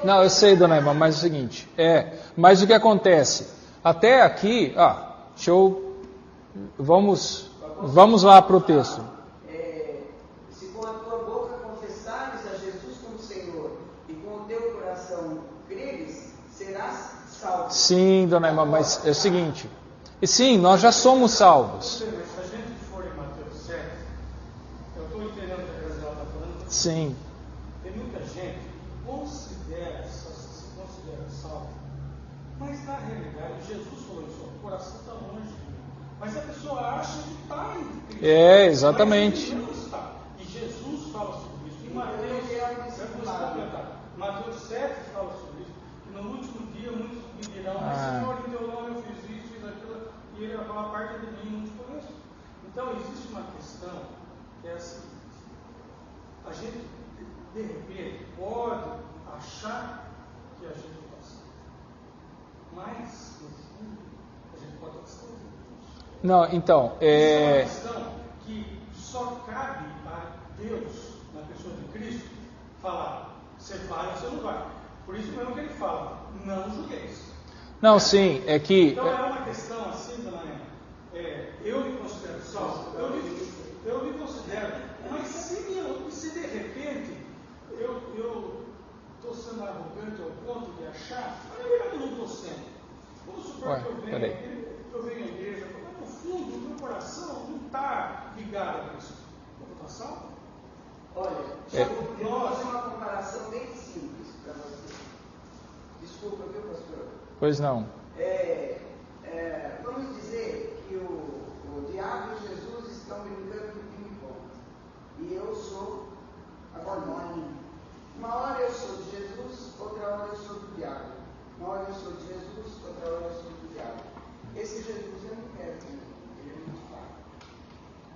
Não, eu sei, dona Emma, mas é o seguinte, mas o que acontece? Até aqui, vamos lá para o texto. Se com a tua boca confessares a Jesus como Senhor e com o teu coração creres, serás salvo. Sim, dona Emma, mas é o seguinte, e sim, nós já somos salvos. Se a gente for em Mateus 7, eu estou entendendo o que a Graziela está falando. Sim. Tem muita gente que se considera salvo, mas na realidade Jesus falou isso, o coração está longe de mim. Mas a pessoa acha que está em Cristo. Exatamente. Mas não está. E Jesus fala sobre isso. Em Mateus 7 fala sobre isso. Que no último dia muitos me dirão, mas Senhor, em teu nome eu fiz isso, fiz aquilo, e ele vai falar, parte de mim, não te conheço. Então existe uma questão que é a seguinte. A gente, de repente, pode achar que a gente está salvo. Mas, no fundo, a gente pode estar salvo. Não, então, é uma questão que só cabe a Deus, na pessoa de Cristo, falar, você vai ou você não vai. Por isso mesmo que ele fala, não julgueis. Não, sim, é que... Então é uma questão assim, dona Ana, eu me considero salvo, eu me considero, mas se de repente eu estou sendo arrogante ao ponto de achar, na verdade eu não estou sendo. Vamos supor que eu venho à igreja, mas no fundo, o meu coração não está ligado a Cristo. Eu vou estar salvo? Olha, eu vou fazer uma comparação bem simples para você. Desculpa, viu, pastor? Pois não. Vamos dizer que o diabo e Jesus estão brincando de ping-pong. E eu sou a bolinha. Uma hora eu sou de Jesus, outra hora eu sou do diabo. Uma hora eu sou de Jesus, outra hora eu sou do diabo. Esse Jesus eu não quero também. Ele é muito fraco.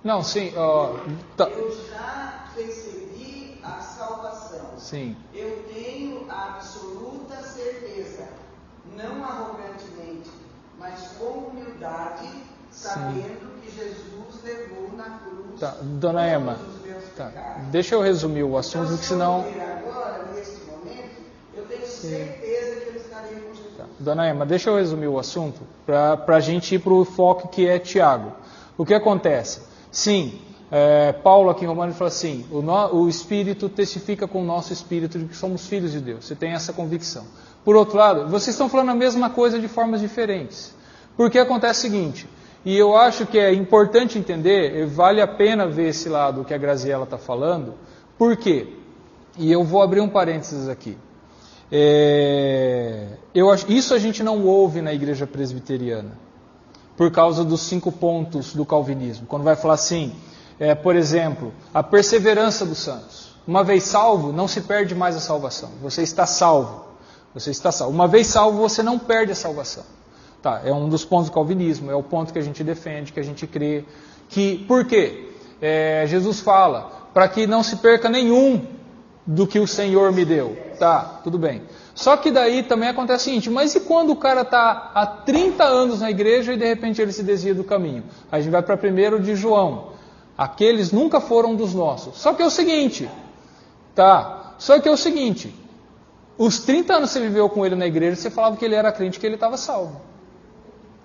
Não, sim. Eu já recebi a salvação. Sim. Eu tenho a absoluta certeza, não arrogantemente, mas com humildade, sabendo que Jesus levou na cruz Dona Ema, todos os meus pecados. Deixa eu resumir o assunto, Então, que senão... agora, nesse momento, eu tenho certeza que eu estarei com Jesus. Dona Ema, deixa eu resumir o assunto para a gente ir para o foco que é Tiago. O que acontece? Sim, Paulo aqui em Romanos fala assim, o Espírito testifica com o nosso Espírito de que somos filhos de Deus. Você tem essa convicção. Por outro lado, vocês estão falando a mesma coisa de formas diferentes. Porque acontece o seguinte, e eu acho que é importante entender, vale a pena ver esse lado que a Graziela está falando. Por quê? E eu vou abrir um parênteses aqui. Isso a gente não ouve na igreja presbiteriana, por causa dos 5 pontos do calvinismo. Quando vai falar assim, por exemplo, a perseverança dos santos. Uma vez salvo, não se perde mais a salvação. Você está salvo. Você está salvo. Uma vez salvo, você não perde a salvação. Tá, é um dos pontos do calvinismo, é o ponto que a gente defende, que a gente crê. Por quê? Jesus fala, para que não se perca nenhum do que o Senhor me deu. Tá, tudo bem. Só que daí também acontece o seguinte, mas e quando o cara está há 30 anos na igreja e de repente ele se desvia do caminho? Aí a gente vai para 1 de João. Aqueles nunca foram dos nossos. Só que é o seguinte, os 30 anos que você viveu com ele na igreja, você falava que ele era crente, que ele estava salvo.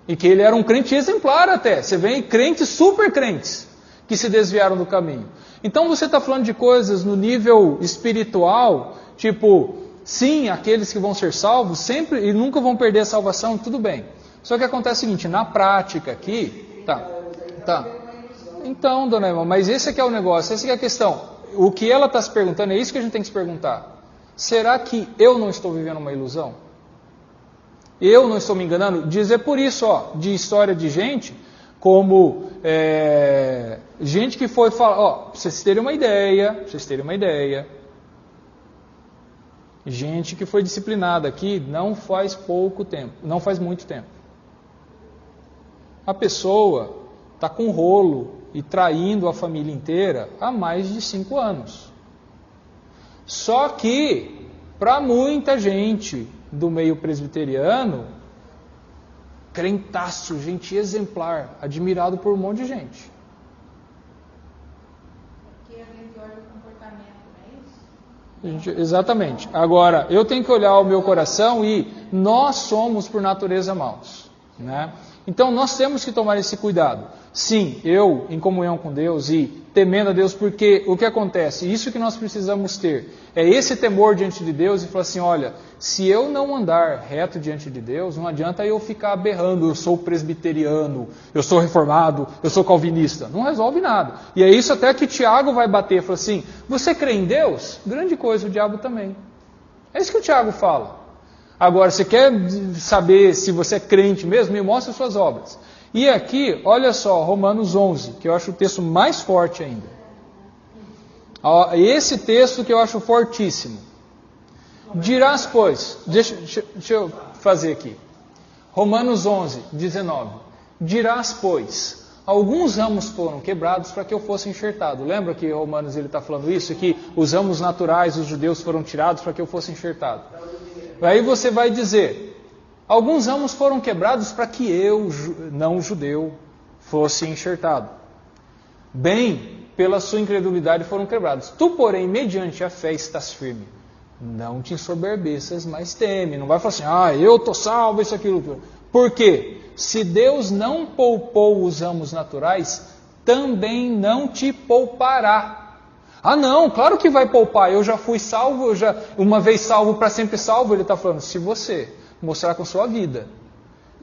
E que ele era um crente exemplar até. Você vê crentes, super crentes, que se desviaram do caminho. Então você está falando de coisas no nível espiritual, tipo, sim, aqueles que vão ser salvos sempre e nunca vão perder a salvação, tudo bem. Só que acontece o seguinte, na prática aqui, Então, dona Ema, mas esse aqui é o negócio, essa aqui é a questão. O que ela está se perguntando, é isso que a gente tem que se perguntar. Será que eu não estou vivendo uma ilusão? Eu não estou me enganando? Dizer por isso, de história de gente, como gente que foi falar, para vocês terem uma ideia, gente que foi disciplinada aqui não faz pouco tempo, não faz muito tempo. A pessoa está com rolo e traindo a família inteira há mais de 5 anos. Só que, para muita gente do meio presbiteriano, crentaço, gente exemplar, admirado por um monte de gente. Porque a gente olha o comportamento, não é isso? Exatamente. Agora, eu tenho que olhar o meu coração e nós somos por natureza maus, né? Então nós temos que tomar esse cuidado. Sim, eu em comunhão com Deus e temendo a Deus, porque o que acontece? Isso que nós precisamos ter é esse temor diante de Deus e falar assim, olha, se eu não andar reto diante de Deus, não adianta eu ficar berrando, eu sou presbiteriano, eu sou reformado, eu sou calvinista. Não resolve nada. E é isso até que Tiago vai bater, fala assim, você crê em Deus? Grande coisa, o diabo também. É isso que o Tiago fala. Agora, você quer saber se você é crente mesmo? Me mostre suas obras. E aqui, olha só, Romanos 11, que eu acho o texto mais forte ainda. Esse texto que eu acho fortíssimo. Dirás, pois, deixa eu fazer aqui. Romanos 11, 19. Dirás, pois, alguns ramos foram quebrados para que eu fosse enxertado. Lembra que Romanos ele está falando isso? Que os ramos naturais dos judeus foram tirados para que eu fosse enxertado. Aí você vai dizer, alguns ramos foram quebrados para que eu, não judeu, fosse enxertado. Bem, pela sua incredulidade foram quebrados. Tu, porém, mediante a fé estás firme. Não te ensoberbeças, mas teme. Não vai falar assim, eu estou salvo, isso, aquilo. Por quê? Se Deus não poupou os ramos naturais, também não te poupará. Não, claro que vai poupar, eu já fui salvo, uma vez salvo, para sempre salvo. Ele está falando, se você mostrar com sua vida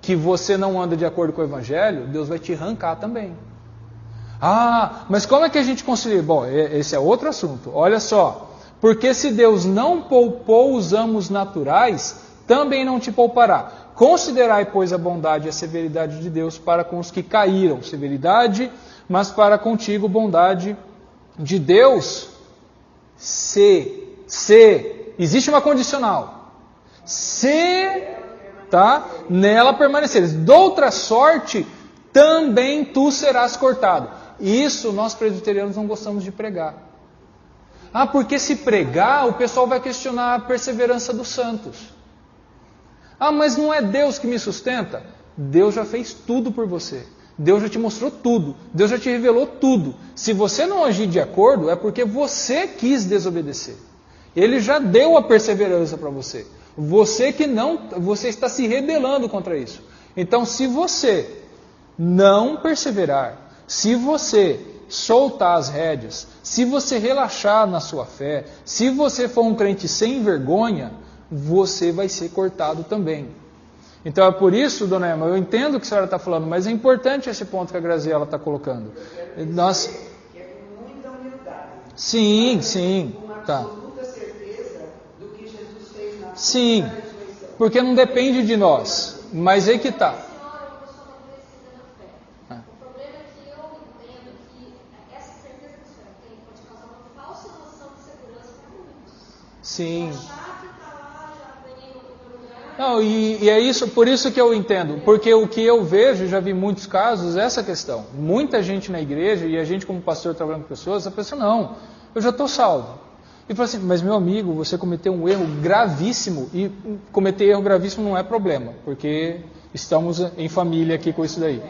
que você não anda de acordo com o Evangelho, Deus vai te arrancar também. Mas como é que a gente concilia? Bom, esse é outro assunto. Olha só. Porque se Deus não poupou os amos naturais, também não te poupará. Considerai, pois, a bondade e a severidade de Deus para com os que caíram. Severidade, mas para contigo bondade de Deus. Se existe uma condicional. Se, tá? Nela permaneceres. Doutra sorte, também tu serás cortado. Isso nós presbiterianos não gostamos de pregar. Porque se pregar, o pessoal vai questionar a perseverança dos santos. Mas não é Deus que me sustenta? Deus já fez tudo por você. Deus já te mostrou tudo. Deus já te revelou tudo. Se você não agir de acordo, é porque você quis desobedecer. Ele já deu a perseverança para você. Você está se rebelando contra isso. Então, se você não perseverar, se você soltar as rédeas, se você relaxar na sua fé, se você for um crente sem vergonha, você vai ser cortado também. Então é por isso, dona Emma, eu entendo o que a senhora está falando, mas é importante esse ponto que a Graziela está colocando. Nós... Que é com muita humildade. Sim. Com Tá. absoluta certeza do que Jesus fez na Sim, porque não depende de nós, mas aí que está. Sim. Não, e é isso, por isso que eu entendo, porque o que eu vejo, já vi muitos casos, é essa questão. Muita gente na igreja, e a gente como pastor trabalhando com pessoas, a pessoa, não, eu já estou salvo. E fala assim, mas meu amigo, você cometeu um erro gravíssimo, e cometer erro gravíssimo não é problema, porque estamos em família aqui com isso daí.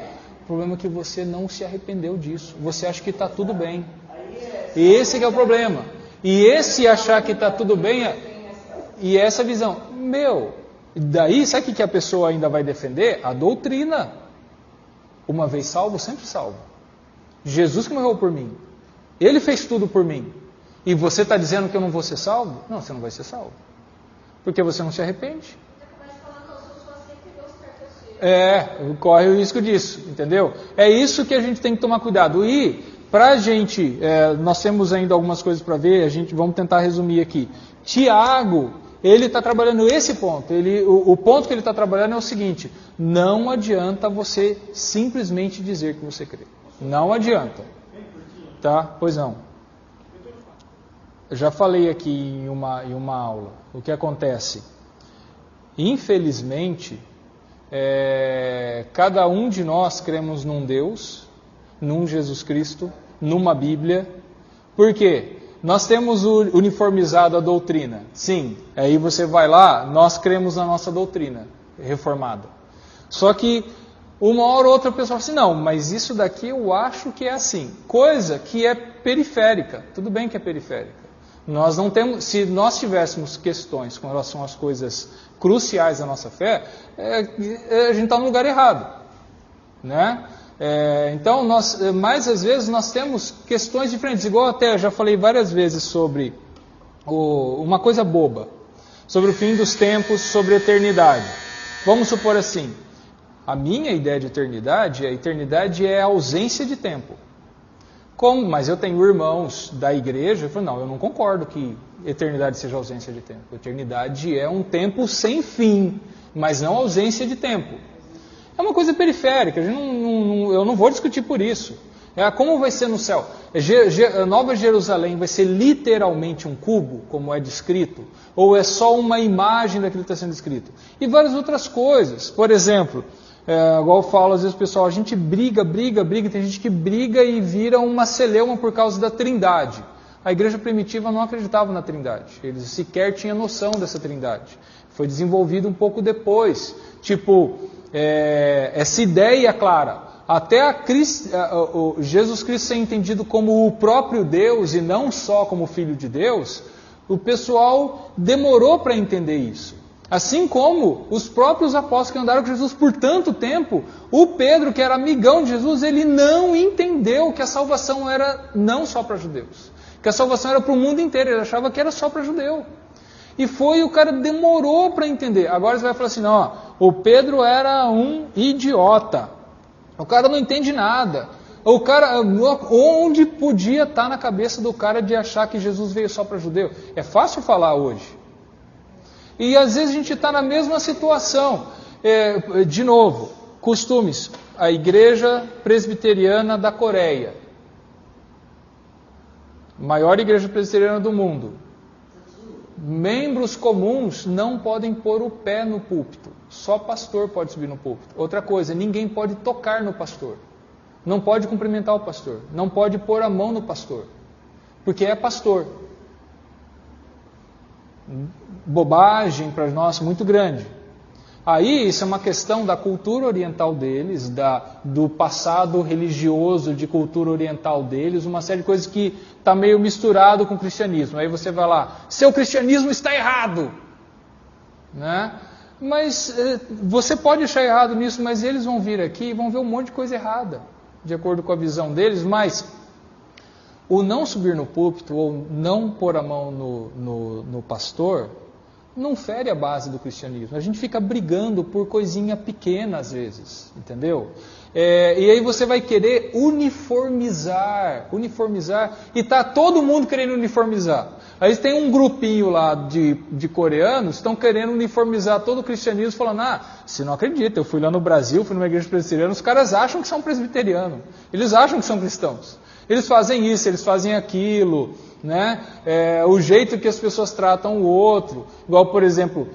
O problema é que você não se arrependeu disso, você acha que está tudo bem. E esse que é o problema. E esse achar que está tudo bem, e essa visão, daí sabe o que a pessoa ainda vai defender? A doutrina. Uma vez salvo, sempre salvo. Jesus que morreu por mim. Ele fez tudo por mim. E você está dizendo que eu não vou ser salvo? Não, você não vai ser salvo. Porque você não se arrepende. Corre o risco disso, entendeu? É isso que a gente tem que tomar cuidado. E para a gente, nós temos ainda algumas coisas para ver, vamos tentar resumir aqui. Tiago, ele está trabalhando esse ponto. O ponto que ele está trabalhando é o seguinte: não adianta você simplesmente dizer que você crê. Não adianta. Tá? Pois não. Eu já falei aqui em uma aula. O que acontece? Infelizmente, cada um de nós cremos num Deus, num Jesus Cristo, numa Bíblia. Por quê? Nós temos uniformizado a doutrina. Sim, aí você vai lá, nós cremos na nossa doutrina reformada. Só que uma hora ou outra a pessoa fala assim, não, mas isso daqui eu acho que é assim. Coisa que é periférica. Tudo bem que é periférica. Nós não temos, se nós tivéssemos questões com relação às coisas cruciais da nossa fé, a gente está no lugar errado, né? Então, mais às vezes nós temos questões diferentes, igual até eu já falei várias vezes sobre uma coisa boba, sobre o fim dos tempos, sobre a eternidade. Vamos supor assim, a minha ideia de eternidade, a eternidade é a ausência de tempo. Mas eu tenho irmãos da igreja, eu falo, não, eu não concordo que eternidade seja ausência de tempo. Eternidade é um tempo sem fim, mas não ausência de tempo. É uma coisa periférica, eu não vou discutir por isso. Como vai ser no céu? A Nova Jerusalém vai ser literalmente um cubo, como é descrito? Ou é só uma imagem daquilo que está sendo descrito? E várias outras coisas. Por exemplo, igual eu falo, às vezes o pessoal, a gente briga, tem gente que briga e vira uma celeuma por causa da Trindade. A igreja primitiva não acreditava na Trindade, eles sequer tinham noção dessa Trindade. Foi desenvolvido um pouco depois, essa ideia clara. Até Jesus Cristo ser entendido como o próprio Deus e não só como Filho de Deus, o pessoal demorou para entender isso. Assim como os próprios apóstolos que andaram com Jesus por tanto tempo, o Pedro, que era amigão de Jesus, ele não entendeu que a salvação era não só para judeus, que a salvação era para o mundo inteiro, ele achava que era só para judeu. E o cara demorou para entender. Agora você vai falar assim, o Pedro era um idiota, o cara não entende nada. O cara, onde podia estar na cabeça do cara de achar que Jesus veio só para judeu? É fácil falar hoje. E às vezes a gente está na mesma situação. De novo, costumes. A Igreja Presbiteriana da Coreia, maior igreja presbiteriana do mundo. Membros comuns não podem pôr o pé no púlpito. Só pastor pode subir no púlpito. Outra coisa, ninguém pode tocar no pastor. Não pode cumprimentar o pastor. Não pode pôr a mão no pastor. Porque é pastor. Bobagem para nós muito grande. Aí isso é uma questão da cultura oriental deles, do passado religioso de cultura oriental deles, uma série de coisas que está meio misturado com o cristianismo. Aí você vai lá, seu cristianismo está errado. Né? Mas você pode achar errado nisso, mas eles vão vir aqui e vão ver um monte de coisa errada, de acordo com a visão deles. Mas o não subir no púlpito ou não pôr a mão no pastor não fere a base do cristianismo. A gente fica brigando por coisinha pequena às vezes, entendeu? E aí você vai querer uniformizar, e está todo mundo querendo uniformizar. Aí tem um grupinho lá de coreanos que estão querendo uniformizar todo o cristianismo, falando, você não acredita, eu fui lá no Brasil, fui numa igreja presbiteriana, os caras acham que são presbiterianos, eles acham que são cristãos. Eles fazem isso, eles fazem aquilo, né? O jeito que as pessoas tratam o outro. Igual, por exemplo,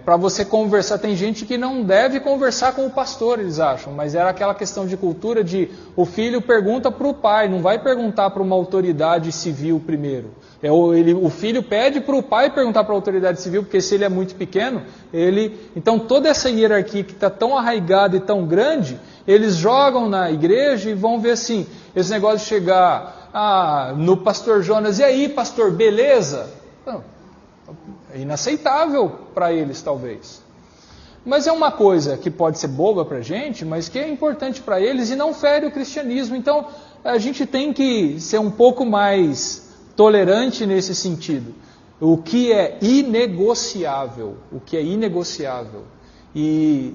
para você conversar, tem gente que não deve conversar com o pastor, eles acham, mas era aquela questão de cultura de o filho pergunta para o pai, não vai perguntar para uma autoridade civil primeiro. O filho pede para o pai perguntar para a autoridade civil, porque se ele é muito pequeno, então toda essa hierarquia que está tão arraigada e tão grande, eles jogam na igreja e vão ver assim, esse negócio de chegar no pastor Jonas, e aí pastor, beleza? Não, é inaceitável para eles talvez. Mas é uma coisa que pode ser boba para a gente, mas que é importante para eles e não fere o cristianismo. Então a gente tem que ser um pouco mais tolerante nesse sentido. O que é inegociável, e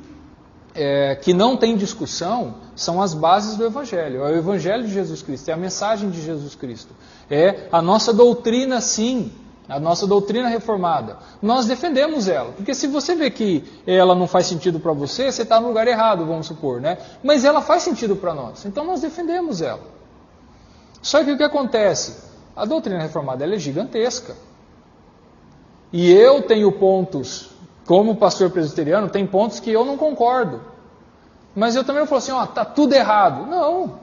que não tem discussão, são as bases do Evangelho. É o Evangelho de Jesus Cristo, é a mensagem de Jesus Cristo. É a nossa doutrina, sim, a nossa doutrina reformada. Nós defendemos ela, porque se você vê que ela não faz sentido para você, você está no lugar errado, vamos supor, né? Mas ela faz sentido para nós, então nós defendemos ela. Só que o que acontece? A doutrina reformada ela é gigantesca. E eu tenho pontos, como pastor presbiteriano, tem pontos que eu não concordo. Mas eu também não falo assim, está tudo errado. Não,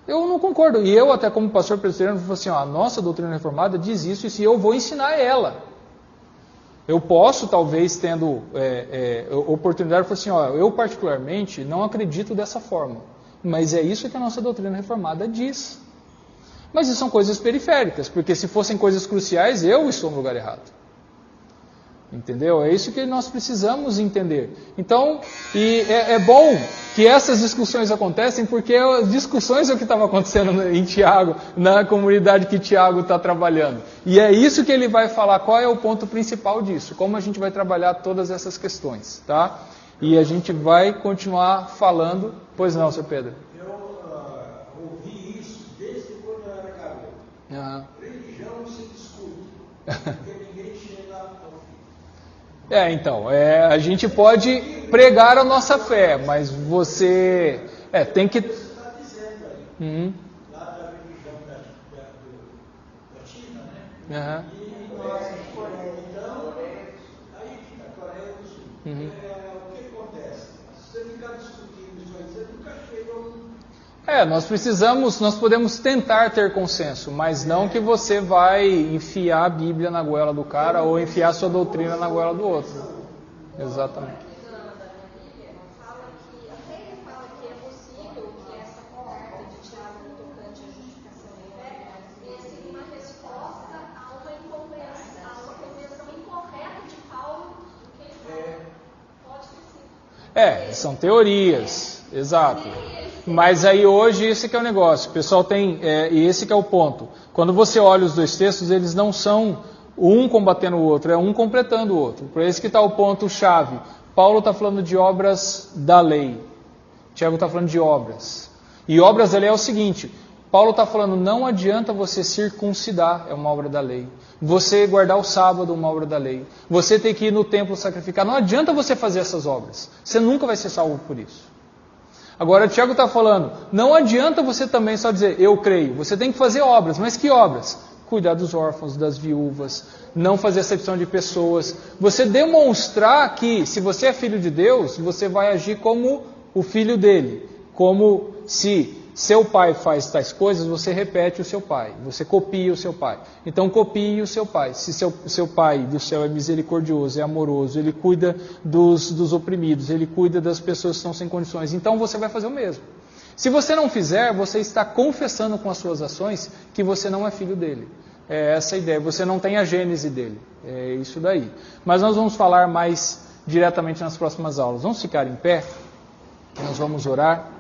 eu não concordo. E eu até como pastor presbiteriano, falo assim, a nossa doutrina reformada diz isso, e eu vou ensinar ela. Eu posso, talvez, tendo oportunidade, falar assim, eu particularmente não acredito dessa forma. Mas é isso que a nossa doutrina reformada diz. Mas isso são coisas periféricas, porque se fossem coisas cruciais, eu estou no lugar errado. Entendeu? É isso que nós precisamos entender. Então, é bom que essas discussões acontecem, porque as discussões é o que estava acontecendo em Tiago, na comunidade que Tiago está trabalhando. E é isso que ele vai falar, qual é o ponto principal disso, como a gente vai trabalhar todas essas questões, tá? E a gente vai continuar falando. Pois não, Sr. Pedro? Ouvi isso desde quando eu era garoto. Religião não se discute, porque ninguém chega ao fim. Então, a gente pode pregar a nossa fé, mas você tem que... Você está dizendo aí, lá da religião da China, né? E nós, então, aí fica a Coreia do Sul. O que acontece? Se você ficar discutindo isso aí, você nunca chega a nós podemos tentar ter consenso, mas não que você vai enfiar a Bíblia na goela do cara ou enfiar a sua doutrina na goela do outro. Exatamente. São teorias, exato. Mas aí hoje esse que é o negócio, o pessoal tem, e esse que é o ponto. Quando você olha os dois textos, eles não são um combatendo o outro, é um completando o outro. Por isso que está o ponto-chave. Paulo está falando de obras da lei, Tiago está falando de obras. E obras da lei é o seguinte, Paulo está falando, não adianta você circuncidar, é uma obra da lei. Você guardar o sábado, uma obra da lei. Você ter que ir no templo sacrificar. Não adianta você fazer essas obras. Você nunca vai ser salvo por isso. Agora, o Tiago está falando, não adianta você também só dizer, eu creio. Você tem que fazer obras. Mas que obras? Cuidar dos órfãos, das viúvas, não fazer acepção de pessoas. Você demonstrar que, se você é filho de Deus, você vai agir como o filho dele. Como se seu pai faz tais coisas, você repete o seu pai. Você copia o seu pai. Então, copie o seu pai. Se seu pai do céu é misericordioso, é amoroso, ele cuida dos oprimidos, ele cuida das pessoas que estão sem condições, então você vai fazer o mesmo. Se você não fizer, você está confessando com as suas ações que você não é filho dele. É essa a ideia. Você não tem a gênese dele. É isso daí. Mas nós vamos falar mais diretamente nas próximas aulas. Vamos ficar em pé. Nós vamos orar.